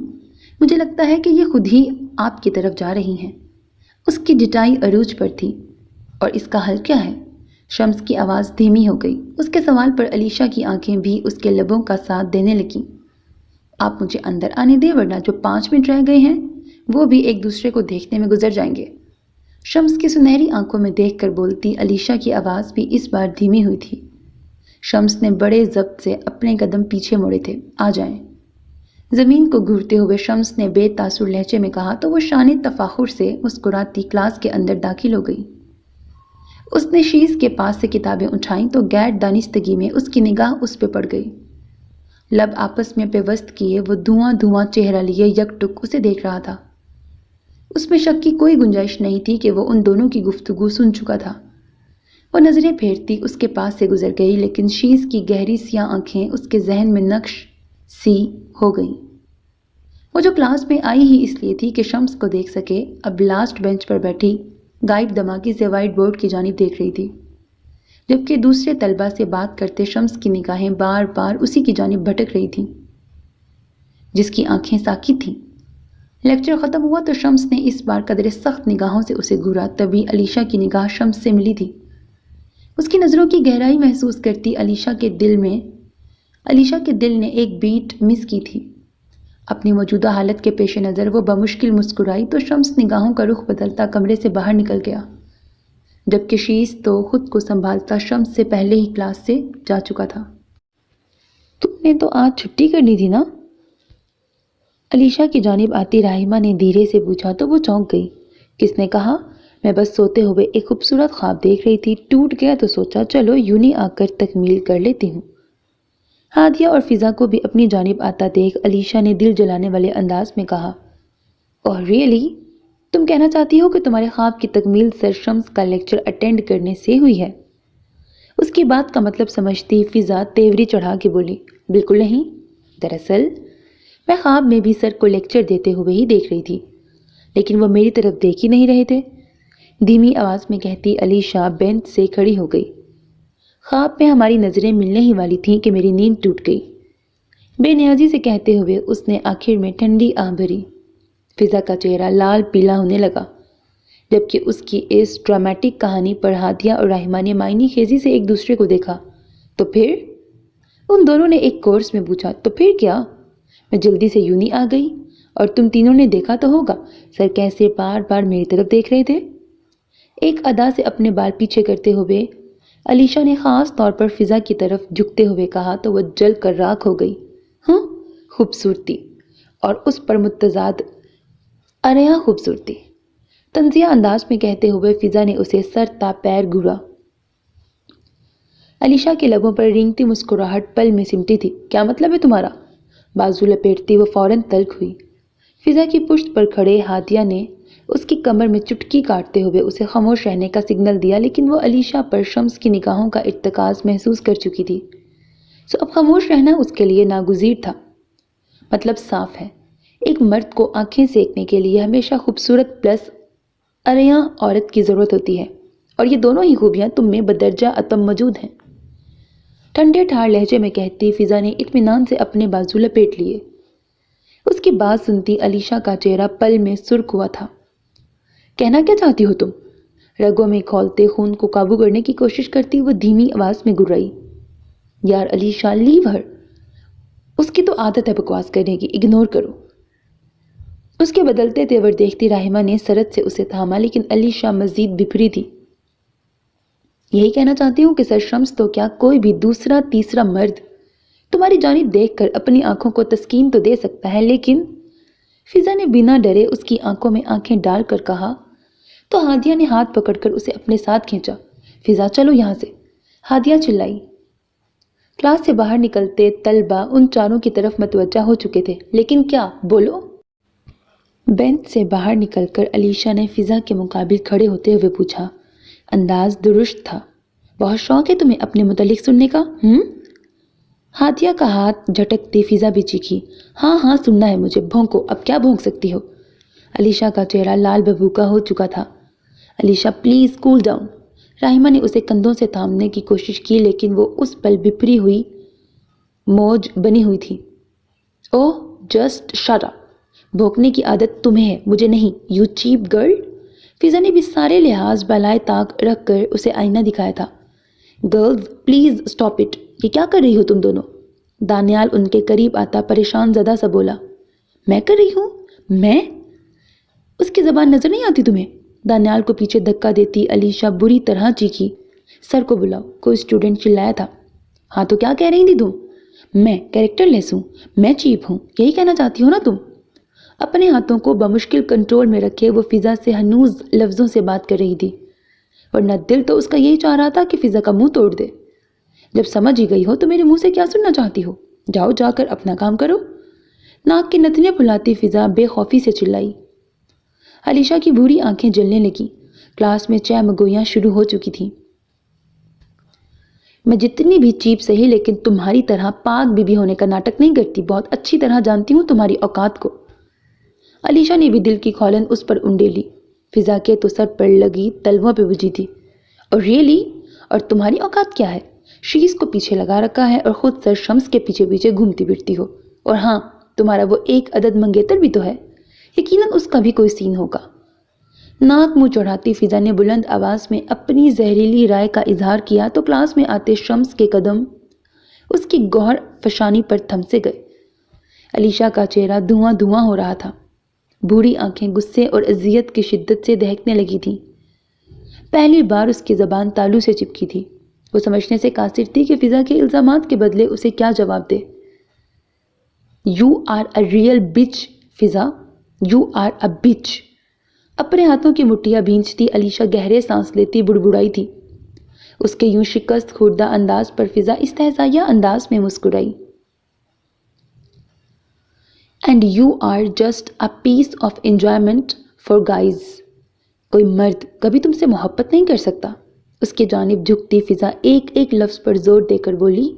مجھے لگتا ہے کہ یہ خود ہی آپ کی طرف جا رہی ہیں۔ اس کی ڈٹائی عروج پر تھی۔ اور اس کا حل کیا ہے؟ شمس کی آواز دھیمی ہو گئی۔ اس کے سوال پر علیشا کی آنکھیں بھی اس کے لبوں کا ساتھ دینے لگیں۔ آپ مجھے اندر آنے دیں ورنہ جو 5 منٹ رہ گئے ہیں وہ بھی ایک دوسرے کو دیکھنے میں گزر جائیں گے۔ شمس کی سنہری آنکھوں میں دیکھ کر بولتی علیشا کی آواز بھی اس بار دھیمی ہوئی تھی۔ شمس نے بڑے ضبط سے اپنے قدم پیچھے موڑے تھے۔ آ جائیں۔ زمین کو گھورتے ہوئے شمس نے بے تاثر لہجے میں کہا تو وہ شان تفاخر سے مسکراتی کلاس کے اندر داخل ہو گئی۔ اس نے شیز کے پاس سے کتابیں اٹھائیں تو غیر دانستگی میں اس کی نگاہ اس پہ پڑ گئی۔ لب آپس میں پیوست کیے وہ دھواں دھواں چہرہ لیے یکٹک اسے دیکھ رہا تھا۔ اس میں شک کی کوئی گنجائش نہیں تھی کہ وہ ان دونوں کی گفتگو سن چکا تھا۔ وہ نظریں پھیرتی اس کے پاس سے گزر گئی لیکن شیز کی گہری سیاہ آنکھیں اس کے ذہن میں نقش سی ہو گئیں۔ وہ جو کلاس میں آئی ہی اس لیے تھی کہ شمس کو دیکھ سکے، اب لاسٹ بینچ پر بیٹھی غائب دماغی سے وائٹ بورڈ کی جانب دیکھ رہی تھی، جبکہ دوسرے طلبہ سے بات کرتے شمس کی نگاہیں بار بار اسی کی جانب بھٹک رہی تھیں جس کی آنکھیں ساکت تھیں۔ لیکچر ختم ہوا تو شمس نے اس بار قدرے سخت نگاہوں سے اسے گھورا، تبھی علیشا کی نگاہ شمس سے ملی تھی۔ اس کی نظروں کی گہرائی محسوس کرتی علیشا کے دل نے ایک بیٹ مس کی تھی۔ اپنی موجودہ حالت کے پیش نظر وہ بمشکل مسکرائی تو شمس نگاہوں کا رخ بدلتا کمرے سے باہر نکل گیا، جبکہ شیز تو خود کو سنبھالتا شمس سے پہلے ہی کلاس سے جا چکا تھا۔ تم نے تو آج چھٹی کرنی تھی نا؟ علیشا کی جانب آتی راہیمہ نے دھیرے سے پوچھا تو وہ چونک گئی۔ کس نے کہا؟ میں بس سوتے ہوئے ایک خوبصورت خواب دیکھ رہی تھی، ٹوٹ گیا تو سوچا چلو یوں ہی آ کر تکمیل کر لیتی ہوں۔ ہادیہ اور فضا کو بھی اپنی جانب آتا دیکھ علیشا نے دل جلانے والے انداز میں کہا، اوہ ریئلی؟ تم کہنا چاہتی ہو کہ تمہارے خواب کی تکمیل سر شمس کا لیکچر اٹینڈ کرنے سے ہوئی ہے؟ اس کی بات کا مطلب سمجھتی فضا تیوری چڑھا کے بولی، بالکل نہیں، دراصل میں خواب میں بھی سر کو لیکچر دیتے ہوئے ہی دیکھ رہی تھی، لیکن وہ میری طرف دیکھ ہی نہیں رہے تھے۔ دھیمی آواز میں کہتی علیشا بینچ سے کھڑی ہو گئی۔ خواب میں ہماری نظریں ملنے ہی والی تھیں کہ میری نیند ٹوٹ گئی، بے نیازی سے کہتے ہوئے اس نے آخر میں ٹھنڈی آہ بھری۔ فضا کا چہرہ لال پیلا ہونے لگا، جبکہ اس کی اس ڈرامیٹک کہانی پر ہادیہ اور راہیمہ نے معنی خیزی سے ایک دوسرے کو دیکھا۔ تو پھر؟ ان دونوں نے ایک کورس میں پوچھا۔ تو پھر کیا؟ میں جلدی سے یونی آ گئی، اور تم تینوں نے دیکھا تو ہوگا سر کیسے بار بار میری طرف دیکھ رہے تھے۔ ایک ادا سے اپنے بال پیچھے کرتے ہوئے علیشا نے خاص طور پر فضا کی طرف جھکتے ہوئے کہا تو وہ جل کر راکھ ہو گئی۔ ہاں، خوبصورتی، اور اس پر متضاد اریا خوبصورتی، طنزیہ انداز میں کہتے ہوئے فضا نے اسے سر تا پیر گھورا۔ علیشا کے لبوں پر رینگتی مسکراہٹ پل میں سمٹی تھی۔ کیا مطلب ہے تمہارا؟ بازو لپیٹتی وہ فوراً تلخ ہوئی۔ فضا کی پشت پر کھڑے ہادیہ نے اس کی کمر میں چٹکی کاٹتے ہوئے اسے خاموش رہنے کا سگنل دیا، لیکن وہ علیشا پر شمس کی نگاہوں کا ارتکاز محسوس کر چکی تھی، سو اب خاموش رہنا اس کے لیے ناگزیر تھا۔ مطلب صاف ہے، ایک مرد کو آنکھیں سینکنے کے لیے ہمیشہ خوبصورت پلس اریاں عورت کی ضرورت ہوتی ہے، اور یہ دونوں ہی خوبیاں تم میں بدرجہ اتم موجود ہیں، ٹھنڈے ٹھار لہجے میں کہتی فضا نے اطمینان سے اپنے بازو لپیٹ لیے۔ اس کی بات سنتی علیشا کا چہرہ پل میں سرخ ہوا تھا۔ کہنا کیا چاہتی ہو تم؟ رگوں میں کھولتے خون کو قابو کرنے کی کوشش کرتی وہ دھیمی آواز میں گررائی۔ یار علیشا، لیو ہر، اس کی تو عادت ہے بکواس کرنے کی، اگنور کرو۔ اس کے بدلتے تیور دیکھتی راہیمہ نے سرت سے اسے تھاما، لیکن علیشا مزید بھری تھی۔ یہی کہنا چاہتی ہوں کہ سر شمس تو کیا کوئی بھی دوسرا تیسرا مرد تمہاری جانب دیکھ کر اپنی آنکھوں کو تسکین تو دے سکتا ہے، لیکن فضا نے بنا ڈرے اس کی آنکھوں میں آنکھیں ڈال کر کہا تو ہادیہ نے ہاتھ پکڑ کر اسے اپنے ساتھ کھینچا۔ فضا چلو یہاں سے، ہادیہ چلائی۔ کلاس سے باہر نکلتے طلبہ ان چاروں کی طرف متوجہ ہو چکے تھے۔ لیکن کیا؟ بولو۔ بینچ سے باہر نکل کر علیشا نے فضا کے مقابل کھڑے ہوتے ہوئے پوچھا۔ انداز درست تھا۔ بہت شوق ہے تمہیں اپنے متعلق سننے کا؟ ہادیہ کا ہاتھ جھٹکتی فضا بھی چیخی، ہاں ہاں سننا ہے مجھے، بھونکو، اب کیا بھونک سکتی ہو؟ علیشا کا چہرہ لال بھبوکا ہو چکا تھا۔ Alisha please cool down. Raheema نے اسے کندھوں سے تھامنے کی کوشش کی، لیکن وہ اس پل بپھری ہوئی موج بنی ہوئی تھی۔ اوہ جسٹ شٹ اپ، بھونکنے کی عادت تمہیں ہے، مجھے نہیں، یو چیپ گرل۔ فضا نے بھی سارے لحاظ بالائے طاق رکھ کر اسے آئینہ دکھایا تھا۔ گرلز پلیز اسٹاپ اٹ، یہ کیا کر رہی ہو تم دونوں؟ دانیال ان کے قریب آتا پریشان زدہ سا بولا۔ میں کر رہی ہوں؟ میں؟ اس کی زبان نظر نہیں آتی تمہیں؟ دانیال کو پیچھے دھکا دیتی علیشا بری طرح چیخی، سر کو بلاؤ، کوئی اسٹوڈنٹ چلایا تھا۔ ہاں تو کیا کہہ رہی تھی تم؟ میں کیریکٹر لیس ہوں، میں چیپ ہوں، یہی کہنا چاہتی ہو نا تم؟ اپنے ہاتھوں کو بمشکل کنٹرول میں رکھے وہ فضا سے ہنوز لفظوں سے بات کر رہی تھی، ورنہ دل تو اس کا یہی چاہ رہا تھا کہ فضا کا منہ توڑ دے۔ جب سمجھ ہی گئی ہو تو میرے منہ سے کیا سننا چاہتی ہو؟ جاؤ جا کر اپنا کام کرو۔ ناک کی نتنیاں پھلاتی فضا بے خوفی سے چلائی۔ علیشا کی بھوری آنکھیں جلنے لگیں۔ کلاس میں چہ مگویاں شروع ہو چکی تھیں۔ میں جتنی بھی چیپ سہی، لیکن تمہاری طرح پاک بیوی ہونے کا ناٹک نہیں کرتی، بہت اچھی طرح جانتی ہوں تمہاری اوقات کو۔ علیشا نے بھی دل کی کھولن اس پر انڈیلی۔ فضا کے تو سر پر لگی تلووں پہ بجھی تھی۔ اور ریئلی؟ اور تمہاری اوقات کیا ہے؟ شیز کو پیچھے لگا رکھا ہے اور خود سر شمس کے پیچھے پیچھے گھومتی پھرتی ہو، اور ہاں تمہارا وہ ایک عدد منگیتر بھی تو ہے، یقیناً اس کا بھی کوئی سین ہوگا۔ ناک منہ چڑھاتی فضا نے بلند آواز میں اپنی زہریلی رائے کا اظہار کیا تو کلاس میں آتے شمس کے قدم اس کی گوہر فشانی پر تھمسے گئے۔ علیشا کا چہرہ دھواں دھواں ہو رہا تھا، بھوری آنکھیں غصے اور اذیت کی شدت سے دہکنے لگی تھیں۔ پہلی بار اس کی زبان تالو سے چپکی تھی۔ وہ سمجھنے سے قاصر تھی کہ فضا کے الزامات کے بدلے اسے کیا جواب دے۔ یو آر اے ریئل بچ فضا، یو آر اے بچ۔ اپنے ہاتھوں کی مٹھیاں بھینچتی علیشا گہرے سانس لیتی بڑبڑائی تھی۔ اس کے یوں شکست خوردہ انداز پر فضا استہزائیہ انداز میں مسکرائی۔ And you are just a piece of enjoyment for guys. کوئی مرد کبھی تم سے محبت نہیں کر سکتا۔ اس کی جانب جھکتی فضا ایک ایک لفظ پر زور دے کر بولی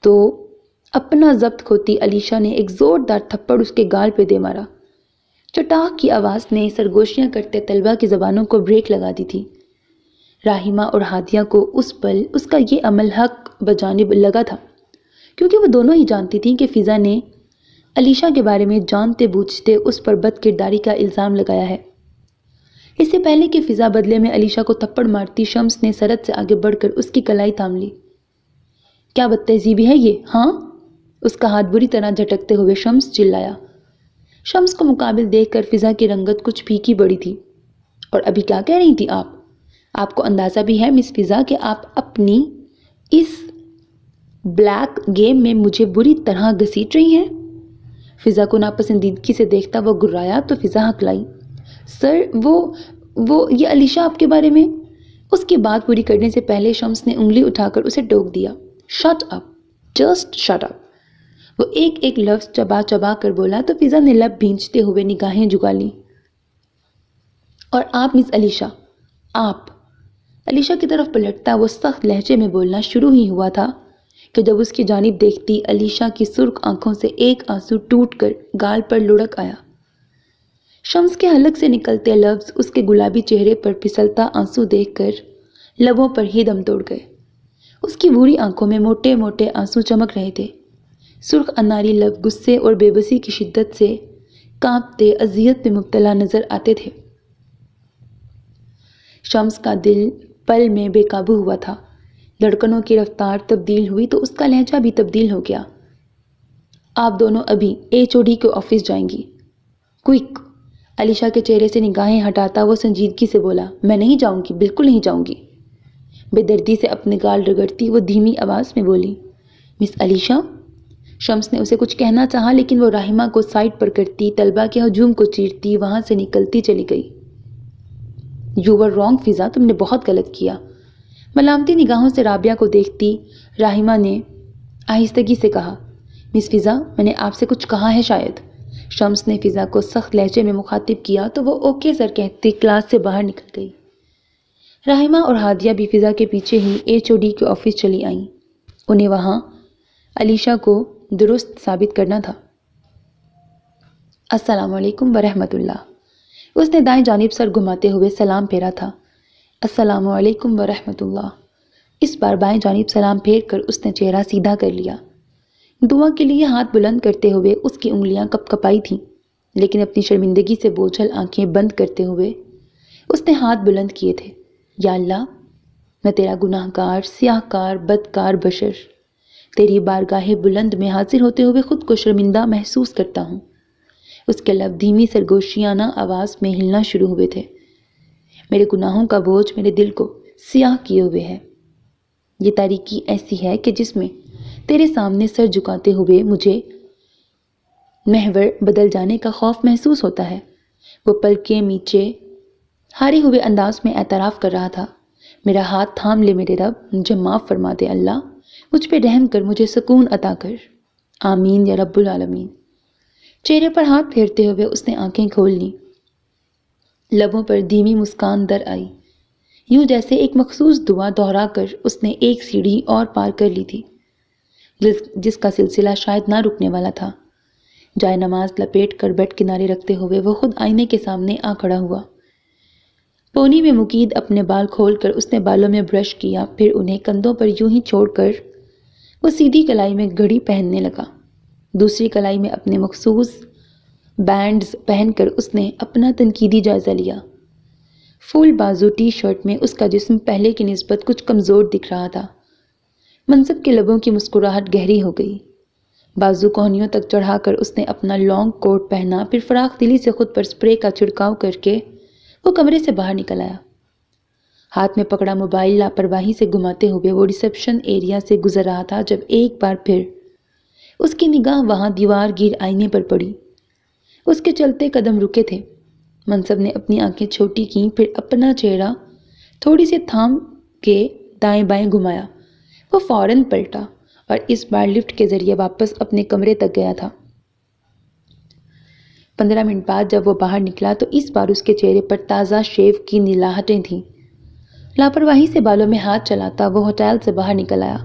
تو اپنا ضبط کھوتی علیشا نے ایک زوردار تھپڑ اس کے گال پہ دے مارا۔ چٹاخ کی آواز نے سرگوشیاں کرتے طلبہ کی زبانوں کو بریک لگا دی تھی۔ راہمہ اور ہادیہ کو اس پل اس کا یہ عمل حق بجانب لگا تھا، کیونکہ وہ دونوں ہی جانتی تھیں کہ فضا نے علیشا کے بارے میں جانتے بوجھتے اس پر بد کرداری کا الزام لگایا ہے۔ اس سے پہلے کہ فضا بدلے میں علیشا کو تھپڑ مارتی، شمس نے سرد سے آگے بڑھ کر اس کی کلائی تھام لی۔ کیا بد تہذیبی ہے یہ، ہاں؟ اس کا ہاتھ بری طرح جھٹکتے ہوئے شمس چلایا۔ شمس کو مقابل دیکھ کر فضا کی رنگت کچھ پھیکی پڑی تھی۔ اور ابھی کیا کہہ رہی تھی آپ کو اندازہ بھی ہے مس فضا کہ آپ اپنی اس بلیک گیم میں مجھے بری طرح گھسیٹ رہی ہیں؟ فضا کو ناپسندیدگی سے دیکھتا وہ گررایا تو فضا ہکلائی، سر وہ یہ علیشا آپ کے بارے میں۔ اس کی بات پوری کرنے سے پہلے شمس نے انگلی اٹھا کر اسے ٹوک دیا۔ Shut up, just shut up. وہ ایک ایک لفظ چبا چبا کر بولا تو فضا نے لب بھینچتے ہوئے نگاہیں جھکا لیں۔ اور آپ مس علیشا، آپ۔ علیشا کی طرف پلٹتا وہ سخت لہجے میں بولنا شروع ہی ہوا تھا کہ جب اس کی جانب دیکھتی علیشا کی سرخ آنکھوں سے ایک آنسو ٹوٹ کر گال پر لڑک آیا۔ شمس کے حلق سے نکلتے لفظ اس کے گلابی چہرے پر پھسلتا آنسو دیکھ کر لبوں پر ہی دم توڑ گئے۔ اس کی بھوری آنکھوں میں موٹے موٹے آنسو چمک رہے تھے۔ سرخ اناری لب غصے اور بے بسی کی شدت سے کانپتے اذیت میں مبتلا نظر آتے تھے۔ شمس کا دل پل میں بے قابو ہوا تھا۔ دھڑکنوں کی رفتار تبدیل ہوئی تو اس کا لہجہ بھی تبدیل ہو گیا۔ آپ دونوں ابھی HOD کے آفس جائیں گی، کوئک۔ علیشا کے چہرے سے نگاہیں ہٹاتا وہ سنجیدگی سے بولا، میں نہیں جاؤں گی، بالکل نہیں جاؤں گی۔ بے دردی سے اپنے گال رگڑتی وہ دھیمی آواز میں بولی، مس علیشا۔ شمس نے اسے کچھ کہنا چاہا لیکن وہ راہمہ کو سائڈ پر کرتی طلبہ کے ہجوم کو چیرتی وہاں سے نکلتی چلی گئی۔ یو ور رانگ فضا، تم نے بہت غلط کیا۔ ملامتی نگاہوں سے رابعہ کو دیکھتی راہمہ نے آہستگی سے کہا، مس فضا، میں نے آپ سے کچھ کہا ہے شاید۔ شمس نے فضا کو سخت لہجے میں مخاطب کیا تو وہ اوکے سر کہتی کلاس سے باہر نکل گئی۔ راہمہ اور ہادیہ بھی فضا کے پیچھے ہی HOD کے آفس چلی آئیں۔ انہیں وہاں علیشا کو درست ثابت کرنا تھا۔ السلام علیکم ورحمۃ اللہ۔ اس نے دائیں جانب سر گھماتے ہوئے سلام پھیرا تھا۔ السلام علیکم ورحمۃ اللہ۔ اس بار بائیں جانب سلام پھیر کر اس نے چہرہ سیدھا کر لیا۔ دعا کے لیے ہاتھ بلند کرتے ہوئے اس کی انگلیاں کپ کپائی تھیں، لیکن اپنی شرمندگی سے بوجھل آنکھیں بند کرتے ہوئے اس نے ہاتھ بلند کیے تھے۔ یا اللہ، میں تیرا گناہ گار، سیاہ کار، بدکار بشر تیری بارگاہ بلند میں حاضر ہوتے ہوئے خود کو شرمندہ محسوس کرتا ہوں۔ اس کے لب دھیمی سرگوشیانہ آواز میں ہلنا شروع ہوئے تھے۔ میرے گناہوں کا بوجھ میرے دل کو سیاہ کیے ہوئے ہے۔ یہ تاریکی ایسی ہے کہ جس میں تیرے سامنے سر جھکاتے ہوئے مجھے محور بدل جانے کا خوف محسوس ہوتا ہے۔ وہ پلکیں میچے ہارے ہوئے انداز میں اعتراف کر رہا تھا، میرا ہاتھ تھام لے میرے رب، مجھے معاف فرما دے اللہ، مجھ پہ رحم کر، مجھے سکون عطا کر، آمین یا رب العالمین۔ چہرے پر ہاتھ پھیرتے ہوئے اس نے آنکھیں کھول لیں۔ لبوں پر دھیمی مسکان در آئی، یوں جیسے ایک مخصوص دعا دہرا کر اس نے ایک سیڑھی اور پار کر لی تھی جس کا سلسلہ شاید نہ رکنے والا تھا۔ جائے نماز لپیٹ کر بیڈ کنارے رکھتے ہوئے وہ خود آئینے کے سامنے آ کھڑا ہوا۔ پونی میں مقید اپنے بال کھول کر اس نے بالوں میں برش کیا، پھر انہیں کندھوں پر یوں ہی چھوڑ کر وہ سیدھی کلائی میں گھڑی پہننے لگا۔ دوسری کلائی میں اپنے مخصوص بینڈز پہن کر اس نے اپنا تنقیدی جائزہ لیا۔ فل بازو ٹی شرٹ میں اس کا جسم پہلے کی نسبت کچھ کمزور دکھ رہا تھا۔ منصب کے لبوں کی مسکراہٹ گہری ہو گئی۔ بازو کوہنیوں تک چڑھا کر اس نے اپنا لانگ کوٹ پہنا، پھر فراخ دلی سے خود پر سپرے کا چھڑکاؤ کر کے وہ کمرے سے باہر نکل آیا۔ ہاتھ میں پکڑا موبائل لاپرواہی سے گھماتے ہوئے وہ ریسیپشن ایریا سے گزر رہا تھا جب ایک بار پھر اس کی نگاہ وہاں دیوار گیر آئینے پر پڑی۔ اس کے چلتے قدم رکے تھے۔ منصب نے اپنی آنکھیں چھوٹی کیں، پھر اپنا چہرہ تھوڑی سی تھام کے دائیں بائیں گھمایا۔ وہ فوراً پلٹا اور اس بار لفٹ کے ذریعے واپس اپنے کمرے تک گیا تھا۔ 15 منٹ بعد جب وہ باہر نکلا تو اس بار اس کے چہرے پر تازہ شیو کی نلاہٹیں تھیں۔ لاپرواہی سے بالوں میں ہاتھ چلاتا وہ ہوٹل سے باہر نکل آیا۔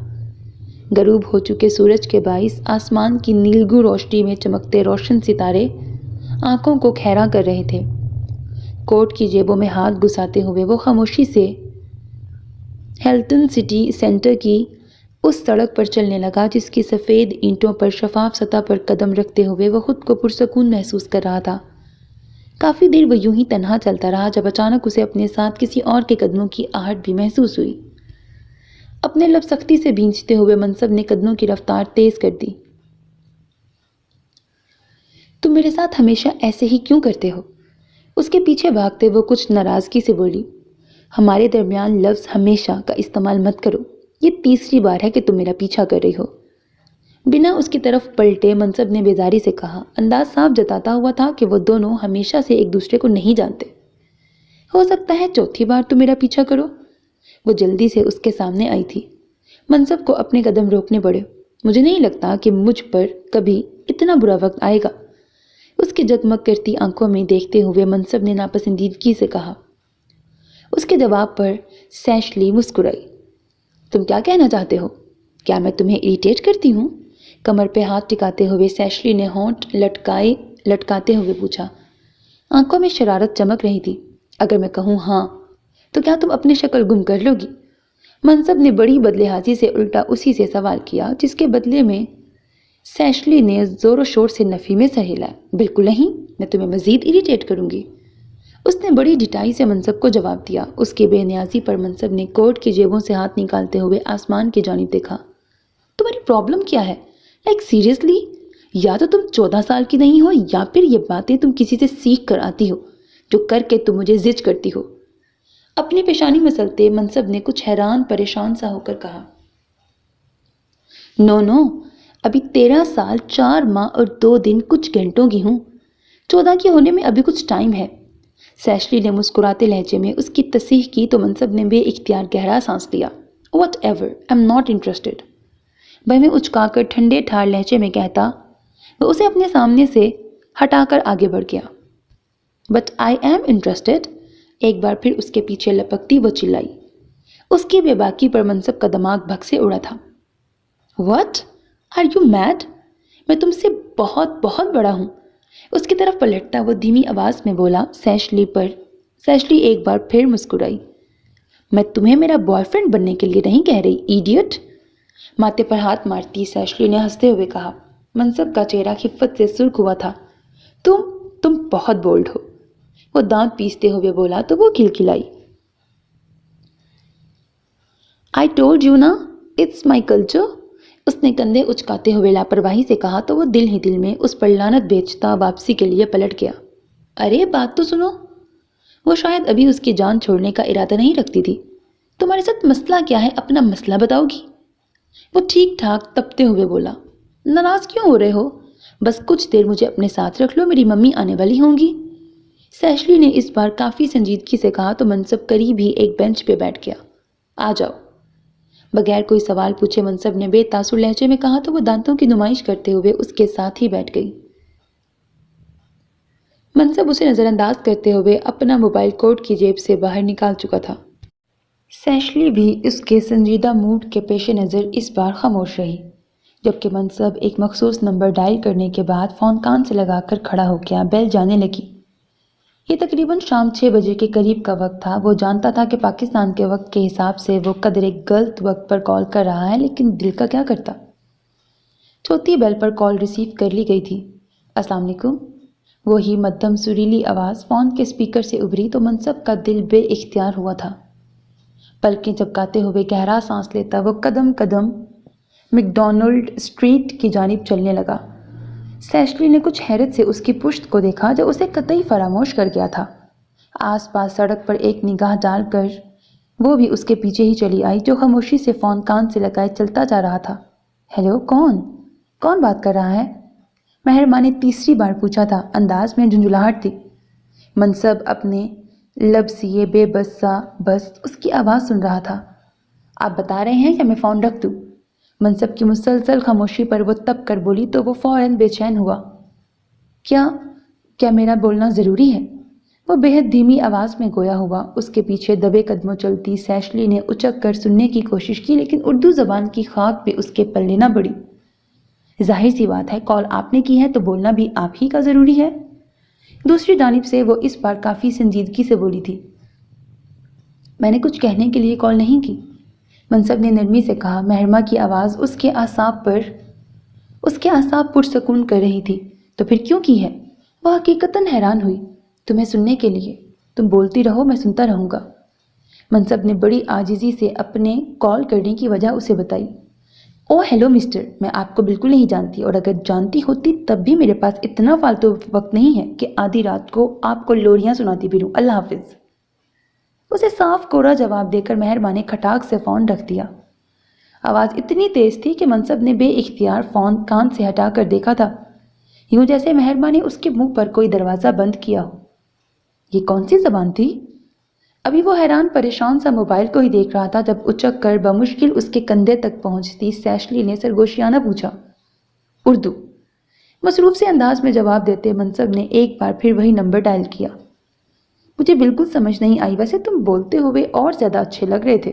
غروب ہو چکے سورج کے باعث آسمان کی نیلگوں روشنی میں چمکتے روشن ستارے آنکھوں کو کھیرا کر رہے تھے۔ کوٹ کی جیبوں میں ہاتھ گھساتے ہوئے وہ خاموشی سے ہلٹن سٹی سینٹر کی اس سڑک پر چلنے لگا جس کی سفید اینٹوں پر شفاف سطح پر قدم رکھتے ہوئے وہ خود کو پرسکون محسوس کر رہا تھا۔ کافی دیر وہ یوں ہی تنہا چلتا رہا جب اچانک اسے اپنے ساتھ کسی اور کے قدموں کی آہٹ بھی محسوس ہوئی۔ اپنے لب سختی سے بھینچتے ہوئے منصب نے قدموں کی رفتار تیز کر دی۔ تم میرے ساتھ ہمیشہ ایسے ہی کیوں کرتے ہو؟ اس کے پیچھے بھاگتے وہ کچھ ناراضگی سے بولی۔ ہمارے درمیان لفظ ہمیشہ کا استعمال مت کرو، یہ تیسری بار ہے کہ تم میرا پیچھا کر رہی ہو۔ بنا اس کی طرف پلٹے منصب نے بیزاری سے کہا، انداز صاف جتاتا ہوا تھا کہ وہ دونوں ہمیشہ سے ایک دوسرے کو نہیں جانتے۔ ہو سکتا ہے چوتھی بار تم میرا پیچھا کرو۔ وہ جلدی سے اس کے سامنے آئی تھی۔ منصب کو اپنے قدم روکنے پڑے۔ مجھے نہیں لگتا کہ مجھ پر کبھی اتنا برا وقت آئے گا۔ اس کی جگمگ کرتی آنکھوں میں دیکھتے ہوئے منصب نے ناپسندیدگی سے کہا۔ اس کے جواب پر سیشلی مسکرائی۔ تم کیا کہنا چاہتے ہو؟ کیا میں تمہیں اریٹیٹ کرتی ہوں؟ کمر پہ ہاتھ ٹکاتے ہوئے سیشلی نے ہونٹ لٹکاتے ہوئے پوچھا۔ آنکھوں میں شرارت چمک رہی تھی۔ اگر میں کہوں ہاں تو کیا تم اپنی شکل گم کر لو گی؟ منصب نے بڑی بدلہازی سے الٹا اسی سے سوال کیا، جس کے بدلے میں سیشلی نے زور و شور سے نفی میں سر ہلایا۔ بالکل نہیں، میں تمہیں مزید اریٹیٹ کروں گی۔ اس نے بڑی ڈٹائی سے منصب کو جواب دیا۔ اس کی بے نیازی پر منصب نے کوٹ کی جیبوں سے ہاتھ نکالتے ہوئے آسمان کی جانب دیکھا۔ تمہاری پرابلم کیا ہے؟ Like seriously? یا تو تم 14 سال کی نہیں ہو یا پھر یہ باتیں تم کسی سے سیکھ کر آتی ہو جو کر کے تم مجھے زج کرتی ہو۔ اپنی پیشانی مسلتے منصب نے کچھ حیران پریشان سا ہو کر کہا، نو، ابھی 13 سال 4 ماہ اور 2 دن کچھ گھنٹوں کی ہوں۔ 14 کی ہونے میں ابھی کچھ ٹائم ہے۔ سیشلی نے مسکراتے لہجے میں اس کی تصحیح کی تو منصب نے بے اختیار گہرا سانس لیا۔ What ever, I am not interested, میں اچکا کر ٹھنڈے ٹھار لہجے میں کہتا وہ اسے اپنے سامنے سے ہٹا کر آگے بڑھ گیا۔ بٹ آئی ایم انٹرسٹڈ، ایک بار پھر اس کے پیچھے لپکتی وہ چلائی۔ اس کی بے باکی پر منصب کا دماغ بھگ سے اڑا تھا۔ What are you mad? میں تم سے بہت بہت بڑا ہوں۔ اس کی طرف پلٹتا وہ دھیمی آواز میں بولا سیشلی ایک بار پھر مسکرائی۔ میں تمہیں میرا بوائے فرینڈ بننے کے لیے نہیں کہہ رہی، ایڈیٹ۔ ماتھے پر ہاتھ مارتی سیشلی نے ہنستے ہوئے کہا۔ منصب کا چہرہ خفت سے سرخ ہوا تھا۔ تم بہت بولڈ ہو، وہ دانت پیستے ہوئے بولا تو وہ کھلکھلائی۔ آئی ٹولڈ یو نا، اٹس مائی کلچر۔ اس نے کندھے اچکاتے ہوئے لاپرواہی سے کہا تو وہ دل ہی دل میں اس پر لعنت بھیجتا واپسی کے لیے پلٹ گیا۔ ارے بات تو سنو۔ وہ شاید ابھی اس کی جان چھوڑنے کا ارادہ نہیں رکھتی تھی۔ تمہارے ساتھ مسئلہ کیا ہے؟ اپنا مسئلہ بتاؤ گی؟ وہ ٹھیک ٹھاک تپتے ہوئے بولا۔ ناراض کیوں ہو رہے ہو؟ بس کچھ دیر مجھے اپنے ساتھ رکھ لو، میری ممی آنے والی ہوں گی۔ سیشلی نے اس بار کافی سنجیدگی سے کہا تو منصب قریب ہی ایک بینچ پہ بیٹھ گیا۔ آ جاؤ۔ بغیر کوئی سوال پوچھے منصب نے بے تاثر لہجے میں کہا تو وہ دانتوں کی نمائش کرتے ہوئے اس کے ساتھ ہی بیٹھ گئی۔ منصب اسے نظر انداز کرتے ہوئے اپنا موبائل کوٹ کی جیب سے باہر نکال چکا تھا۔ سیشلی بھی اس کے سنجیدہ موڈ کے پیش نظر اس بار خاموش رہی، جبکہ منصب ایک مخصوص نمبر ڈائل کرنے کے بعد فون کان سے لگا کر کھڑا ہو گیا۔ بیل جانے لگی۔ یہ تقریباً شام 6 بجے کے قریب کا وقت تھا۔ وہ جانتا تھا کہ پاکستان کے وقت کے حساب سے وہ قدرے غلط وقت پر کال کر رہا ہے، لیکن دل کا کیا کرتا۔ چوتھی بیل پر کال ریسیو کر لی گئی تھی۔ السلام علیکم۔ وہی مدھم سریلی آواز فون کے اسپیکر سے ابھری تو منصب کا دل بے اختیار ہوا تھا۔ پلکیں چپکاتے ہوئے گہرا سانس لیتا وہ قدم قدم میکڈونلڈ اسٹریٹ کی جانب چلنے لگا۔ سیشلی نے کچھ حیرت سے اس کی پشت کو دیکھا جو اسے قطعی فراموش کر گیا تھا۔ آس پاس سڑک پر ایک نگاہ ڈال کر وہ بھی اس کے پیچھے ہی چلی آئی، جو خاموشی سے فون کان سے لگائے چلتا جا رہا تھا۔ ہیلو، کون بات کر رہا ہے؟ مہرما نے تیسری بار پوچھا تھا، انداز میں جھنجھلاہٹ تھی۔ منصب اپنے لب سیے بے بس سا بس اس کی آواز سن رہا تھا۔ آپ بتا رہے ہیں یا میں فون رکھ دوں؟ منصب کی مسلسل خاموشی پر وہ تب کر بولی تو وہ فوراً بے چین ہوا۔ کیا میرا بولنا ضروری ہے؟ وہ بے حد دھیمی آواز میں گویا ہوا۔ اس کے پیچھے دبے قدموں چلتی سیشلی نے اچک کر سننے کی کوشش کی، لیکن اردو زبان کی خاک پہ اس کے پلے نہ بڑی۔ ظاہر سی بات ہے، کال آپ نے کی ہے تو بولنا بھی آپ ہی کا ضروری ہے۔ دوسری جانب سے وہ اس بار کافی سنجیدگی سے بولی تھی۔ میں نے کچھ کہنے کے لیے کال نہیں کی، منصب نے نرمی سے کہا۔ مہرما کی آواز اس کے اعصاب پرسکون کر رہی تھی۔ تو پھر کیوں کی ہے؟ وہ حقیقتاً حیران ہوئی۔ تمہیں سننے کے لیے، تم بولتی رہو، میں سنتا رہوں گا۔ منصب نے بڑی عاجزی سے اپنے کال کرنے کی وجہ اسے بتائی۔ او ہیلو مسٹر، میں آپ کو بالکل نہیں جانتی، اور اگر جانتی ہوتی تب بھی میرے پاس اتنا فالتو وقت نہیں ہے کہ آدھی رات کو آپ کو لوریاں سناتی پھروں۔ اللہ حافظ۔ اسے صاف کورا جواب دے کر مہرما نے کھٹاک سے فون رکھ دیا۔ آواز اتنی تیز تھی کہ منصب نے بے اختیار فون کان سے ہٹا کر دیکھا تھا، یوں جیسے مہرما نے اس کے منہ پر کوئی دروازہ بند کیا ہو۔ یہ کون سی زبان تھی؟ ابھی وہ حیران پریشان سا موبائل کو ہی دیکھ رہا تھا جب اچک کر بمشکل اس کے کندھے تک پہنچتی سیشلی نے سرگوشیانہ پوچھا۔ اردو، مصروف سے انداز میں جواب دیتے منصب نے ایک بار پھر وہی نمبر ڈائل کیا۔ مجھے بالکل سمجھ نہیں آئی، ویسے تم بولتے ہوئے اور زیادہ اچھے لگ رہے تھے۔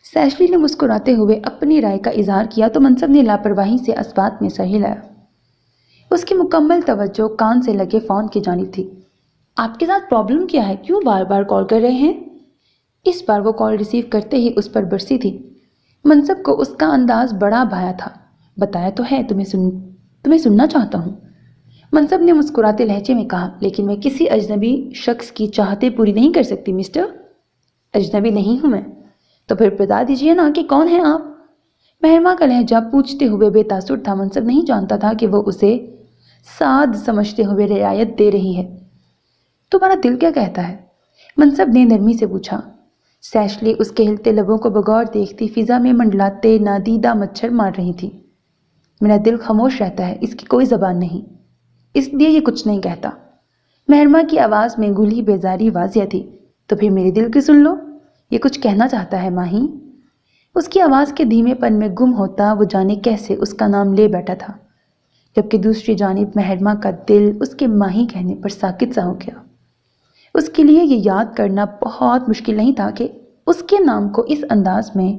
سیشلی نے مسکراتے ہوئے اپنی رائے کا اظہار کیا تو منصب نے لاپرواہی سے اس بات میں سر ہلایا۔ اس کی مکمل توجہ کان سے لگے فون کی جانب تھی۔ آپ کے ساتھ پرابلم کیا ہے؟ کیوں بار بار کال کر رہے ہیں؟ اس بار وہ کال ریسیو کرتے ہی اس پر برسی تھی۔ منصب کو اس کا انداز بڑا بھایا تھا۔ بتایا تو ہے، تمہیں سننا چاہتا ہوں، منصب نے مسکراتے لہجے میں کہا، لیکن میں کسی اجنبی شخص کی چاہتیں پوری نہیں کر سکتی مسٹر۔ اجنبی نہیں ہوں میں، تو پھر بتا دیجئے نا کہ کون ہیں آپ؟ مہرما کا لہجہ پوچھتے ہوئے بے تاثر تھا۔ منصب نہیں جانتا تھا کہ وہ اسے سعد سمجھتے ہوئے رعایت دے رہی ہے۔ تمہارا دل کیا کہتا ہے؟ منصب نے نرمی سے پوچھا۔ سیشلی اس کے ہلتے لبوں کو بغور دیکھتی فضا میں منڈلاتے نادیدہ مچھر مار رہی تھی۔ میرا دل خاموش رہتا ہے، اس کی کوئی زبان نہیں، اس لیے یہ کچھ نہیں کہتا۔ مہرما کی آواز میں گھلی بیزاری واضح تھی۔ تو پھر میرے دل کی سن لو، یہ کچھ کہنا چاہتا ہے ماہی۔ اس کی آواز کے دھیمے پن میں گم ہوتا وہ جانے کیسے اس کا نام لے بیٹھا تھا، جبکہ دوسری جانب مہرما کا دل اس کے ماہی کہنے پر ساکت سا ہو گیا۔ اس کے لیے یہ یاد کرنا بہت مشکل نہیں تھا کہ اس کے نام کو اس انداز میں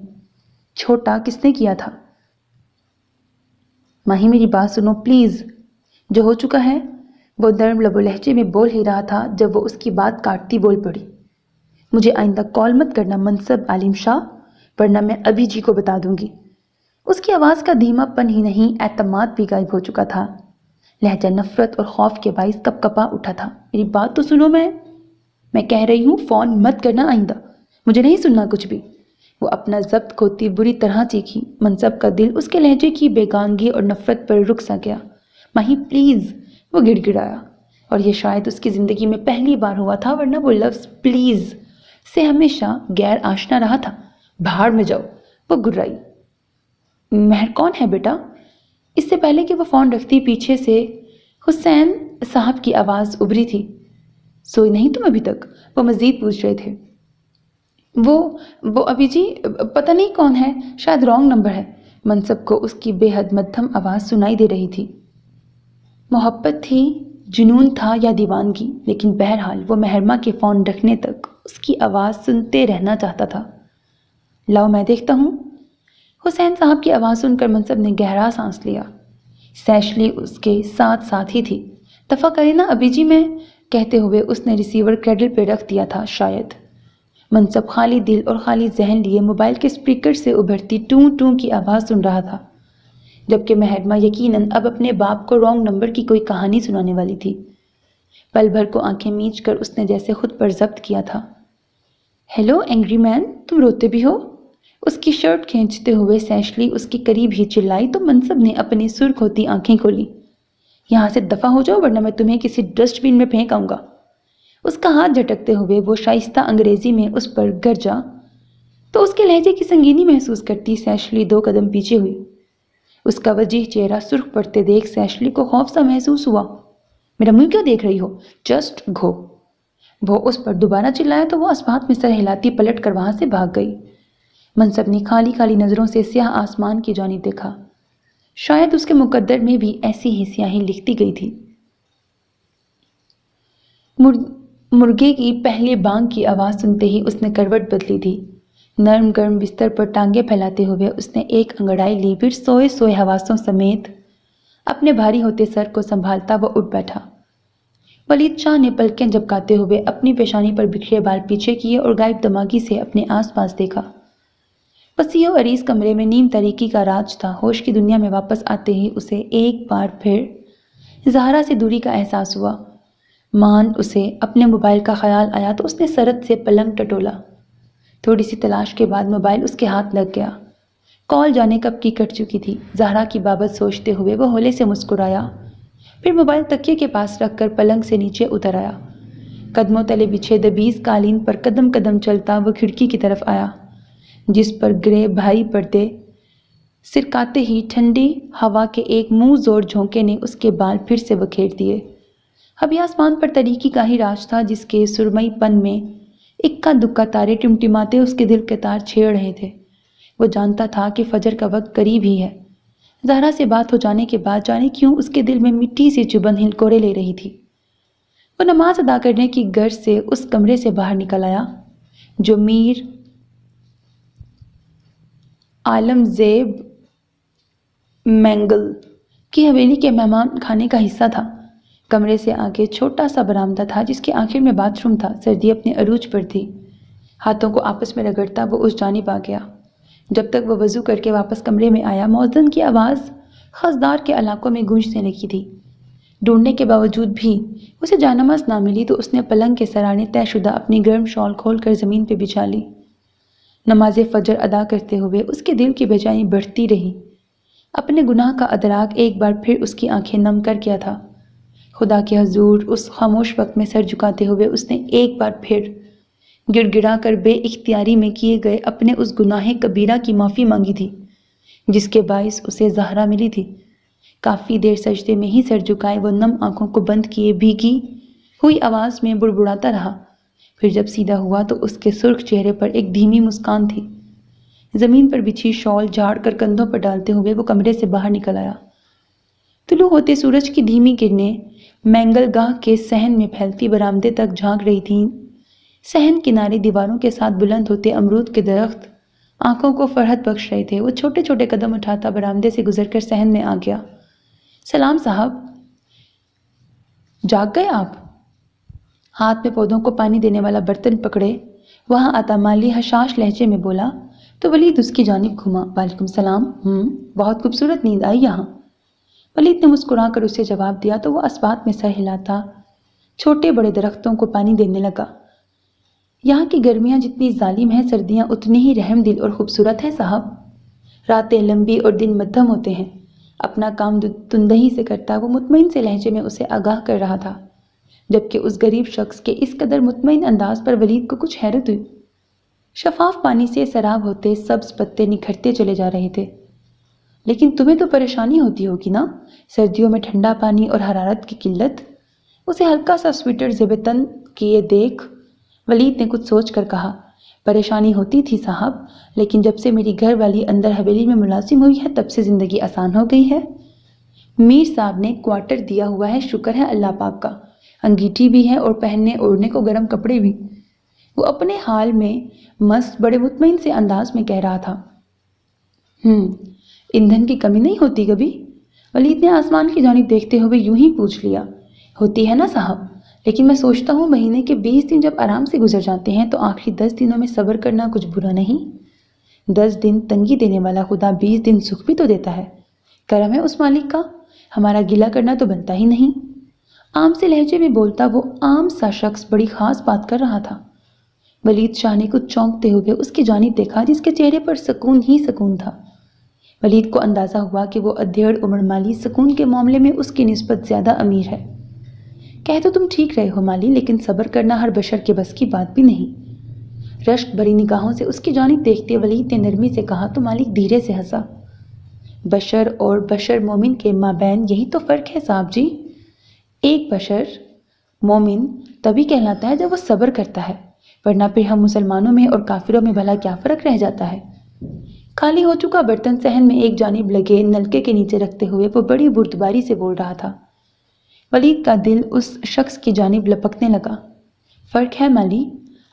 چھوٹا کس نے کیا تھا۔ ماہی میری بات سنو پلیز، جو ہو چکا ہے۔ وہ نرم لب و لہجے میں بول ہی رہا تھا جب وہ اس کی بات کاٹتی بول پڑی۔ مجھے آئندہ کال مت کرنا منصب عالم شاہ، ورنہ میں ابھی جی کو بتا دوں گی۔ اس کی آواز کا دھیما پن ہی نہیں، اعتماد بھی غائب ہو چکا تھا۔ لہجہ نفرت اور خوف کے باعث کپ کپا اٹھا تھا۔ میری بات تو سنو، میں کہہ رہی ہوں فون مت کرنا آئندہ، مجھے نہیں سننا کچھ بھی۔ وہ اپنا ضبط کھوتی بری طرح چیخی۔ منصب کا دل اس کے لہجے کی بیگانگی اور نفرت پر رک سا گیا۔ ماہی پلیز، وہ گڑ گڑایا، اور یہ شاید اس کی زندگی میں پہلی بار ہوا تھا، ورنہ وہ لفظ پلیز سے ہمیشہ غیر آشنا رہا تھا۔ بھاڑ میں جاؤ، وہ گرائی۔ مہر کون ہے بیٹا؟ اس سے پہلے کہ وہ فون رکھتی پیچھے سے حسین صاحب کی آواز ابھری تھی۔ سوئی نہیں تم ابھی تک؟ وہ مزید پوچھ رہے تھے۔ وہ ابھی جی پتہ نہیں کون ہے، شاید رانگ نمبر ہے۔ منصب کو اس کی بے حد مدھم آواز سنائی دے رہی تھی۔ محبت تھی، جنون تھا یا دیوانگی، لیکن بہرحال وہ مہرما کے فون رکھنے تک اس کی آواز سنتے رہنا چاہتا تھا۔ لاؤ میں دیکھتا ہوں۔ حسین صاحب کی آواز سن کر منصب نے گہرا سانس لیا۔ سیشلی اس کے ساتھ ساتھ ہی تھی۔ دفع کرے نا ابھی جی میں، کہتے ہوئے اس نے ریسیور کریڈل پہ رکھ دیا تھا شاید۔ منصب خالی دل اور خالی ذہن لیے موبائل کے اسپیکر سے ابھرتی ٹوں ٹوں کی آواز سن رہا تھا، جبکہ مہرما یقیناً اب اپنے باپ کو رانگ نمبر کی کوئی کہانی سنانے والی تھی۔ پل بھر کو آنکھیں میچ کر اس نے جیسے خود پر ضبط کیا تھا۔ ہیلو اینگری مین، تم روتے بھی ہو؟ اس کی شرٹ کھینچتے ہوئے سیشلی اس کے قریب ہی چلائی تو منصب نے اپنی سرخ ہوتی آنکھیں کھولی۔ یہاں سے دفع ہو جاؤ ورنہ میں تمہیں کسی ڈسٹ بین میں پھینک آؤں گا۔ اس کا ہاتھ جھٹکتے ہوئے وہ شائستہ انگریزی میں اس پر گرجا تو اس کے لہجے کی سنگینی محسوس کرتی سیشلی 2 قدم پیچھے ہوئی۔ اس کا وجیح چہرہ سرخ پڑتے دیکھ سیشلی کو خوف سا محسوس ہوا۔ میرا منہ کیوں دیکھ رہی ہو؟ Just go. وہ اس پر دوبارہ چلایا تو وہ اسبات میں سر ہلاتی پلٹ کر وہاں سے بھاگ گئی۔ منصب نے خالی خالی نظروں سے سیاہ آسمان کی جانب دیکھا۔ شاید اس کے مقدر میں بھی ایسی ہی سیاہی لکھتی گئی تھی۔ مرغے کی پہلے بانگ کی آواز سنتے ہی اس نے کروٹ بدلی تھی۔ نرم گرم بستر پر ٹانگیں پھیلاتے ہوئے اس نے ایک انگڑائی لی، پھر سوئے سوئے حواسوں سمیت اپنے بھاری ہوتے سر کو سنبھالتا وہ اٹھ بیٹھا۔ ولید شاہ نے پلکیں جھپکاتے ہوئے اپنی پیشانی پر بکھرے بال پیچھے کیے اور غائب دماغی سے اپنے آس پاس دیکھا۔ وسیع و عریض کمرے میں نیم تاریکی کا راج تھا۔ ہوش کی دنیا میں واپس آتے ہی اسے ایک بار پھر زہرا سے دوری کا احساس ہوا۔ مان اسے اپنے موبائل کا خیال آیا تو اس نے سرت سے پلنگ ٹٹولا۔ تھوڑی سی تلاش کے بعد موبائل اس کے ہاتھ لگ گیا۔ کال جانے کب کی کٹ چکی تھی۔ زہرا کی بابت سوچتے ہوئے وہ ہولے سے مسکرایا، پھر موبائل تکیے کے پاس رکھ کر پلنگ سے نیچے اتر آیا۔ قدموں تلے بچھے دبیز قالین پر قدم قدم چلتا وہ کھڑکی کی طرف آیا، جس پر گرے بھاری پردے سرکاتے ہی ٹھنڈی ہوا کے ایک منہ زور جھونکے نے اس کے بال پھر سے بکھیر دیے۔ ابھی آسمان پر تاریکی کا ہی راج تھا، جس کے سرمئی پن میں اکا دکا تارے ٹمٹماتے اس کے دل کے تار چھیڑ رہے تھے۔ وہ جانتا تھا کہ فجر کا وقت قریب ہی ہے۔ زہرا سے بات ہو جانے کے بعد جانے کیوں اس کے دل میں مٹی سی چبھن ہلکورے لے رہی تھی۔ وہ نماز ادا کرنے کی غرض سے اس کمرے سے باہر نکل آیا جو میر عالم زیب مینگل کی حویلی کے مہمان خانے کا حصہ تھا۔ کمرے سے آگے چھوٹا سا برآمدہ تھا جس کے آخر میں باتھ روم تھا۔ سردی اپنے عروج پر تھی۔ ہاتھوں کو آپس میں رگڑتا وہ اس جانب آ گیا۔ جب تک وہ وضو کر کے واپس کمرے میں آیا، مؤذن کی آواز خضدار کے علاقوں میں گونجنے لگی تھی۔ ڈھونڈنے کے باوجود بھی اسے جانماز نہ ملی تو اس نے پلنگ کے سرانے طے شدہ اپنی گرم شال کھول کر زمین پہ بچھا لی۔ نماز فجر ادا کرتے ہوئے اس کے دل کی بے چینی بڑھتی رہی۔ اپنے گناہ کا ادراک ایک بار پھر اس کی آنکھیں نم کر گیا تھا۔ خدا کے حضور اس خاموش وقت میں سر جھکاتے ہوئے اس نے ایک بار پھر گڑ گڑا کر بے اختیاری میں کیے گئے اپنے اس گناہ کبیرہ کی معافی مانگی تھی جس کے باعث اسے زہرا ملی تھی۔ کافی دیر سجدے میں ہی سر جھکائے وہ نم آنکھوں کو بند کیے بھیگی ہوئی آواز میں بڑبڑاتا رہا۔ پھر جب سیدھا ہوا تو اس کے سرخ چہرے پر ایک دھیمی مسکان تھی۔ زمین پر بچھی شال جھاڑ کر کندھوں پر ڈالتے ہوئے وہ کمرے سے باہر نکل آیا۔ طلوع ہوتے سورج کی دھیمی کرنیں مینگل گاہ کے صحن میں پھیلتی برآمدے تک جھانک رہی تھیں۔ صحن کنارے دیواروں کے ساتھ بلند ہوتے امرود کے درخت آنکھوں کو فرحت بخش رہے تھے۔ وہ چھوٹے چھوٹے قدم اٹھاتا برآمدے سے گزر کر صحن میں آ گیا۔ سلام صاحب، جاگ گئے آپ؟ ہاتھ میں پودوں کو پانی دینے والا برتن پکڑے وہاں آتا مالی حشاش لہجے میں بولا تو ولید اس کی جانب گھما۔ وعلیکم السلام۔ بہت خوبصورت نیند آئی یہاں۔ ولید نے مسکرا کر اسے جواب دیا تو وہ اسبات میں سر ہلاتا چھوٹے بڑے درختوں کو پانی دینے لگا۔ یہاں کی گرمیاں جتنی ظالم ہیں، سردیاں اتنی ہی رحم دل اور خوبصورت ہیں صاحب۔ راتیں لمبی اور دن مدھم ہوتے ہیں۔ اپنا کام تندہی سے کرتا وہ مطمئن سے لہجے میں اسے آگاہ کر رہا تھا، جبکہ اس غریب شخص کے اس قدر مطمئن انداز پر ولید کو کچھ حیرت ہوئی۔ شفاف پانی سے سراب ہوتے سبز پتے نکھرتے چلے جا رہے تھے۔ لیکن تمہیں تو پریشانی ہوتی ہوگی نا، سردیوں میں ٹھنڈا پانی اور حرارت کی قلت۔ اسے ہلکا سا سویٹر زیب تن کیے دیکھ ولید نے کچھ سوچ کر کہا، پریشانی ہوتی تھی صاحب، لیکن جب سے میری گھر والی اندر حویلی میں ملازم ہوئی ہے تب سے زندگی آسان ہو گئی ہے۔ میر صاحب نے کوارٹر دیا ہوا ہے، شکر ہے اللہ پاک کا، انگیٹھی بھی ہے اور پہننے اوڑھنے کو گرم کپڑے بھی۔ وہ اپنے حال میں مست بڑے مطمئن سے انداز میں کہہ رہا تھا۔ ایندھن کی کمی نہیں ہوتی کبھی؟ ولید نے آسمان کی جانب دیکھتے ہوئے یوں ہی پوچھ لیا۔ ہوتی ہے نا صاحب، لیکن میں سوچتا ہوں مہینے کے 20 دن جب آرام سے گزر جاتے ہیں تو آخری 10 دنوں میں صبر کرنا کچھ برا نہیں۔ 10 دن تنگی دینے والا خدا 20 دن سکھ بھی تو دیتا ہے۔ کرم ہے اس مالک کا، ہمارا گلہ کرنا تو بنتا ہی نہیں۔ عام سے لہجے میں بولتا وہ عام سا شخص بڑی خاص بات کر رہا تھا۔ ولید شاہ نے کچھ چونکتے ہوئے اس کی جانب دیکھا جس کے چہرے پر سکون ہی سکون تھا۔ ولید کو اندازہ ہوا کہ وہ ادھیڑ عمر مالی سکون کے معاملے میں اس کی نسبت زیادہ امیر ہے۔ کہہ تو تم ٹھیک رہے ہو مالی، لیکن صبر کرنا ہر بشر کے بس کی بات بھی نہیں۔ رشک بھری نگاہوں سے اس کی جانب دیکھتے ولید نے نرمی سے کہا تو مالک دھیرے سے ہنسا۔ بشر اور بشر مومن کے مابین یہی تو فرق ہے صاحب جی۔ ایک بشر مومن تبھی کہلاتا ہے جب وہ صبر کرتا ہے، ورنہ پھر ہم مسلمانوں میں اور کافروں میں بھلا کیا فرق رہ جاتا ہے؟ خالی ہو چکا برتن صحن میں ایک جانب لگے نلکے کے نیچے رکھتے ہوئے وہ بڑی بردباری سے بول رہا تھا۔ ولید کا دل اس شخص کی جانب لپکنے لگا۔ فرق ہے مالی،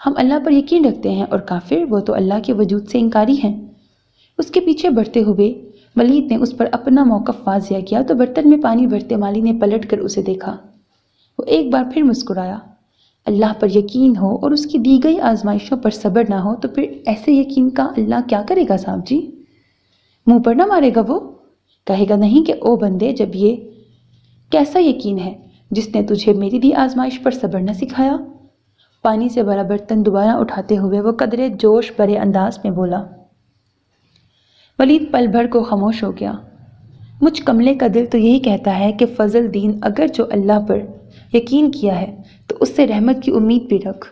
ہم اللہ پر یقین رکھتے ہیں اور کافر وہ تو اللہ کے وجود سے انکاری ہیں۔ اس کے پیچھے بڑھتے ہوئے ولید نے اس پر اپنا موقف واضح کیا تو برتن میں پانی بھرتے مالی نے پلٹ کر اسے دیکھا۔ وہ ایک بار پھر مسکرایا۔ اللہ پر یقین ہو اور اس کی دی گئی آزمائشوں پر صبر نہ ہو تو پھر ایسے یقین کا اللہ کیا کرے گا صاحب جی؟ منہ پر نہ مارے گا وہ؟ کہے گا نہیں کہ او بندے، جب یہ کیسا یقین ہے جس نے تجھے میری دی آزمائش پر صبر نہ سکھایا؟ پانی سے بھرا برتن دوبارہ اٹھاتے ہوئے وہ قدرے جوش بھرے انداز میں بولا۔ ولید پل بھر کو خاموش ہو گیا۔ مجھ کملے کا دل تو یہی کہتا ہے کہ فضل دین اگر جو اللہ پر یقین کیا ہے تو اس سے رحمت کی امید بھی رکھ۔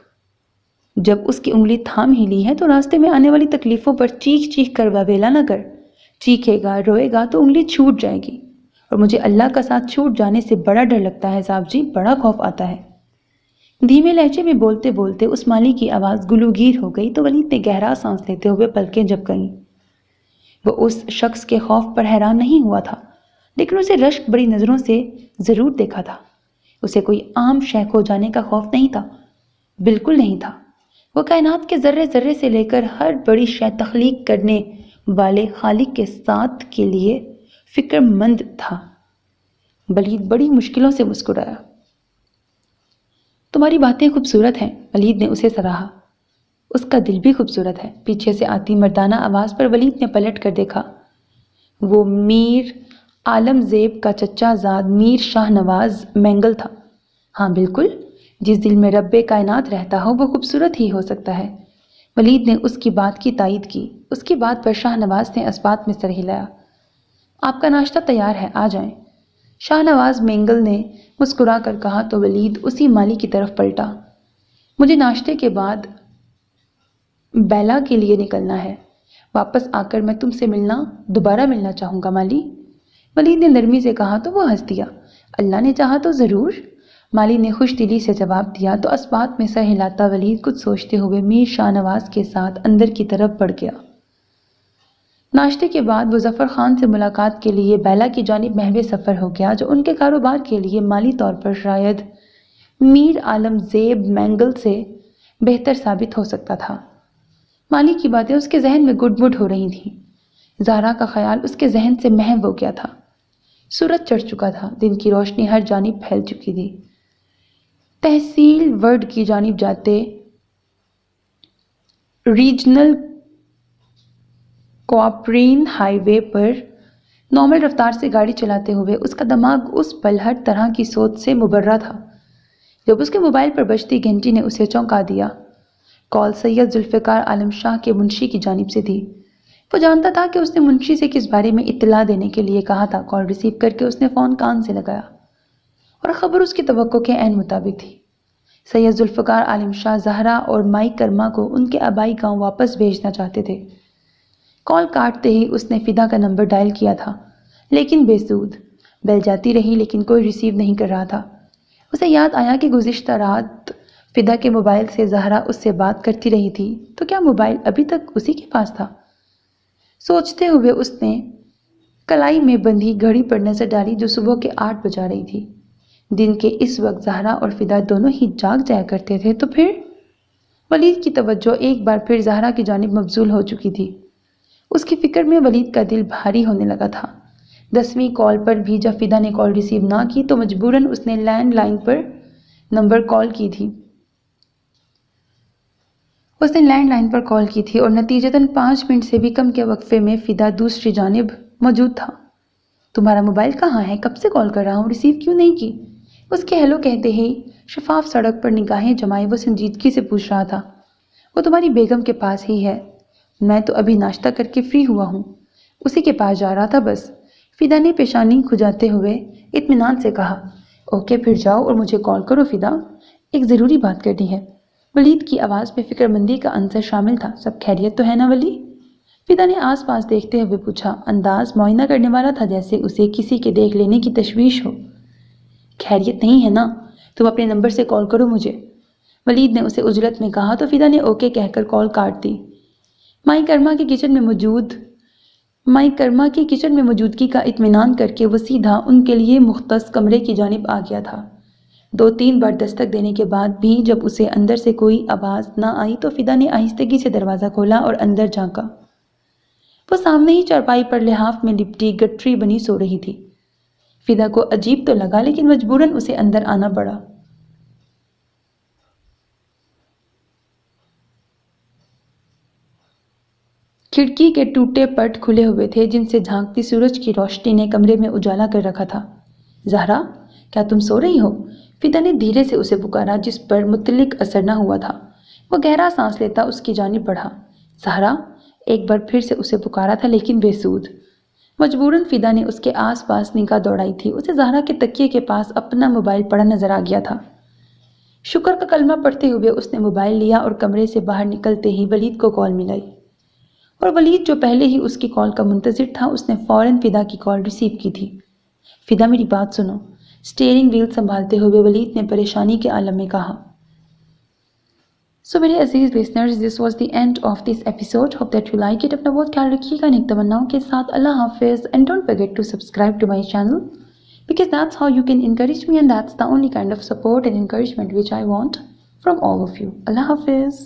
جب اس کی انگلی تھام ہی لی ہے تو راستے میں آنے والی تکلیفوں پر چیخ چیخ کر واویلا نہ کر۔ چیخے گا روئے گا تو انگلی چھوٹ جائے گی، اور مجھے اللہ کا ساتھ چھوٹ جانے سے بڑا ڈر لگتا ہے صاحب جی، بڑا خوف آتا ہے۔ دھیمے لہجے میں بولتے بولتے اس مالی کی آواز گلوگیر ہو گئی تو ولید نے گہرا سانس لیتے ہوئے پلکیں جھپکائیں۔ وہ اس شخص کے خوف پر حیران نہیں ہوا تھا، لیکن اسے رشک بڑی نظروں سے ضرور دیکھا تھا۔ اسے کوئی عام شے کھو جانے کا خوف نہیں تھا، بالکل نہیں تھا۔ وہ کائنات کے ذرے ذرے سے لے کر ہر بڑی شے تخلیق کرنے والے خالق کے ساتھ کے لیے فکر مند تھا۔ ولید بڑی مشکلوں سے مسکرایا۔ تمہاری باتیں خوبصورت ہیں، ولید نے اسے سراہا۔ اس کا دل بھی خوبصورت ہے۔ پیچھے سے آتی مردانہ آواز پر ولید نے پلٹ کر دیکھا۔ وہ میر عالم زیب کا چچا زاد میر شاہ نواز مینگل تھا۔ ہاں بالکل، جس دل میں رب کائنات رہتا ہو وہ خوبصورت ہی ہو سکتا ہے۔ ولید نے اس کی بات کی تائید کی۔ اس کی بات پر شاہ نواز نے اسبات میں سر ہلایا۔ آپ کا ناشتہ تیار ہے، آ جائیں۔ شاہ نواز مینگل نے مسکرا کر کہا تو ولید اسی مالی کی طرف پلٹا۔ مجھے ناشتے کے بعد بیلا کے لیے نکلنا ہے، واپس آ کر میں تم سے دوبارہ ملنا چاہوں گا مالی۔ ولید نے نرمی سے کہا تو وہ ہنس دیا۔ اللہ نے چاہا تو ضرور، مالی نے خوش دلی سے جواب دیا تو اسبات میں سر ہلاتا ولید کچھ سوچتے ہوئے میر شاہ نواز کے ساتھ اندر کی طرف بڑھ گیا۔ ناشتے کے بعد وہ ظفر خان سے ملاقات کے لیے بیلا کی جانب محو سفر ہو گیا، جو ان کے کاروبار کے لیے مالی طور پر شاید میر عالم زیب مینگل سے بہتر ثابت ہو سکتا تھا۔ مالی کی باتیں اس کے ذہن میں گڈ مڈ ہو رہی تھیں۔ زہرا کا خیال اس کے ذہن سے محو ہو گیا تھا۔ سورج چڑھ چکا تھا، دن کی روشنی ہر جانب پھیل چکی تھی۔ تحصیل ورڈ کی جانب جاتے ریجنل کوآپرین ہائی وے پر نارمل رفتار سے گاڑی چلاتے ہوئے اس کا دماغ اس پل ہر طرح کی سوچ سے مبرہ تھا۔ جب اس کے موبائل پر بجتی گھنٹی نے اسے چونکا دیا۔ کال سید ذوالفقار عالم شاہ کے منشی کی جانب سے تھی۔ وہ جانتا تھا کہ اس نے منشی سے کس بارے میں اطلاع دینے کے لیے کہا تھا۔ کال ریسیو کر کے اس نے فون کان سے لگایا اور خبر اس کی توقع کے عین مطابق تھی۔ سید ذوالفقار عالم شاہ زہرا اور مائی کرما کو ان کے آبائی گاؤں واپس بھیجنا چاہتے تھے۔ کال کاٹتے ہی اس نے فدا کا نمبر ڈائل کیا تھا، لیکن بے سود۔ بیل جاتی رہی لیکن کوئی ریسیو نہیں کر رہا تھا۔ اسے یاد آیا کہ گزشتہ رات فدا کے موبائل سے زہرا اس سے بات کرتی رہی تھی، تو کیا موبائل ابھی تک اسی کے پاس تھا؟ سوچتے ہوئے اس نے کلائی میں بندھی گھڑی پر نظر ڈالی جو صبح کے 8 بجا رہی تھی۔ دن کے اس وقت زہرا اور فدا دونوں ہی جاگ جایا کرتے تھے، تو پھر ولید کی توجہ ایک بار پھر زہرا کی جانب مبذول ہو چکی تھی۔ اس کی فکر میں ولید کا دل بھاری ہونے لگا تھا۔ 10ویں کال پر بھی جب فدا نے کال ریسیو نہ کی تو مجبوراً اس نے لینڈ لائن پر نمبر کال کی تھی۔ اور نتیجتاً 5 منٹ سے بھی کم کے وقفے میں فدا دوسری جانب موجود تھا۔ تمہارا موبائل کہاں ہے؟ کب سے کال کر رہا ہوں، ریسیو کیوں نہیں کی؟ اس کے ہیلو کہتے ہی شفاف سڑک پر نگاہیں جمائے وہ سنجیدگی سے پوچھ رہا تھا۔ وہ تمہاری بیگم کے پاس ہی ہے، میں تو ابھی ناشتہ کر کے فری ہوا ہوں، اسی کے پاس جا رہا تھا بس۔ فدا نے پیشانی کھجاتے ہوئے اطمینان سے کہا۔ اوکے پھر جاؤ اور مجھے کال کرو فدا، ایک ضروری بات کرنی ہے۔ ولید کی آواز میں فکر مندی کا عنصر شامل تھا۔ سب خیریت تو ہے نا ولی؟ فدا نے آس پاس دیکھتے ہوئے پوچھا، انداز معائنہ کرنے والا تھا جیسے اسے کسی کے دیکھ لینے کی تشویش ہو۔ خیریت نہیں ہے نا؟ تم اپنے نمبر سے کال کرو مجھے، ولید نے اسے اجلت میں کہا تو فدا نے اوکے کہہ کر کال کاٹ دی۔ مائی کرما کی کچن میں موجودگی کا اطمینان کر کے وہ سیدھا ان کے لیے مختص کمرے کی جانب آ گیا تھا۔ 2-3 بار دستک دینے کے بعد بھی جب اسے اندر سے کوئی آواز نہ آئی تو فدا نے آہستگی سے دروازہ کھولا اور اندر جھانکا۔ وہ سامنے ہی چارپائی پر لحاف میں لپٹی گٹھری بنی سو رہی تھی۔ فدا کو عجیب تو لگا لیکن مجبوراً اسے اندر آنا پڑا۔ کھڑکی کے ٹوٹے پٹ کھلے ہوئے تھے جن سے جھانکتی سورج کی روشنی نے کمرے میں اجالا کر رکھا تھا۔ زہرا، کیا تم سو رہی ہو؟ فدا نے دھیرے سے اسے پکارا جس پر متعلق اثر نہ ہوا تھا۔ وہ گہرا سانس لیتا اس کی جانب بڑھا۔ زہرا، ایک بار پھر سے اسے پکارا تھا لیکن بے سود۔ مجبوراً فدا نے اس کے آس پاس نگاہ دوڑائی تھی۔ اسے زہرا کے تکیے کے پاس اپنا موبائل پڑا نظر آ گیا تھا۔ شکر کا کلمہ پڑھتے ہوئے اس نے موبائل لیا اور کمرے سے باہر نکلتے ہی ولید کو کال ملائی، اور ولید جو پہلے ہی اس کی کال کا منتظر تھا اس نے فوراً فدا کی کال ریسیو کی تھی۔ فدا، میری بات سنو، اسٹیئرنگ وہیل سنبھالتے ہوئے ولید نے پریشانی کے عالم میں کہا۔ سو میرے عزیز listeners, this was the end of this episode. Hope that you like it. اپنا بہت خیال رکھیے گا نیک تمناؤں کے ساتھ۔ اللہ حافظ and don't forget to subscribe to my channel because that's how you can encourage me and that's the only kind of support and encouragement which I want from all of you. اللہ حافظ.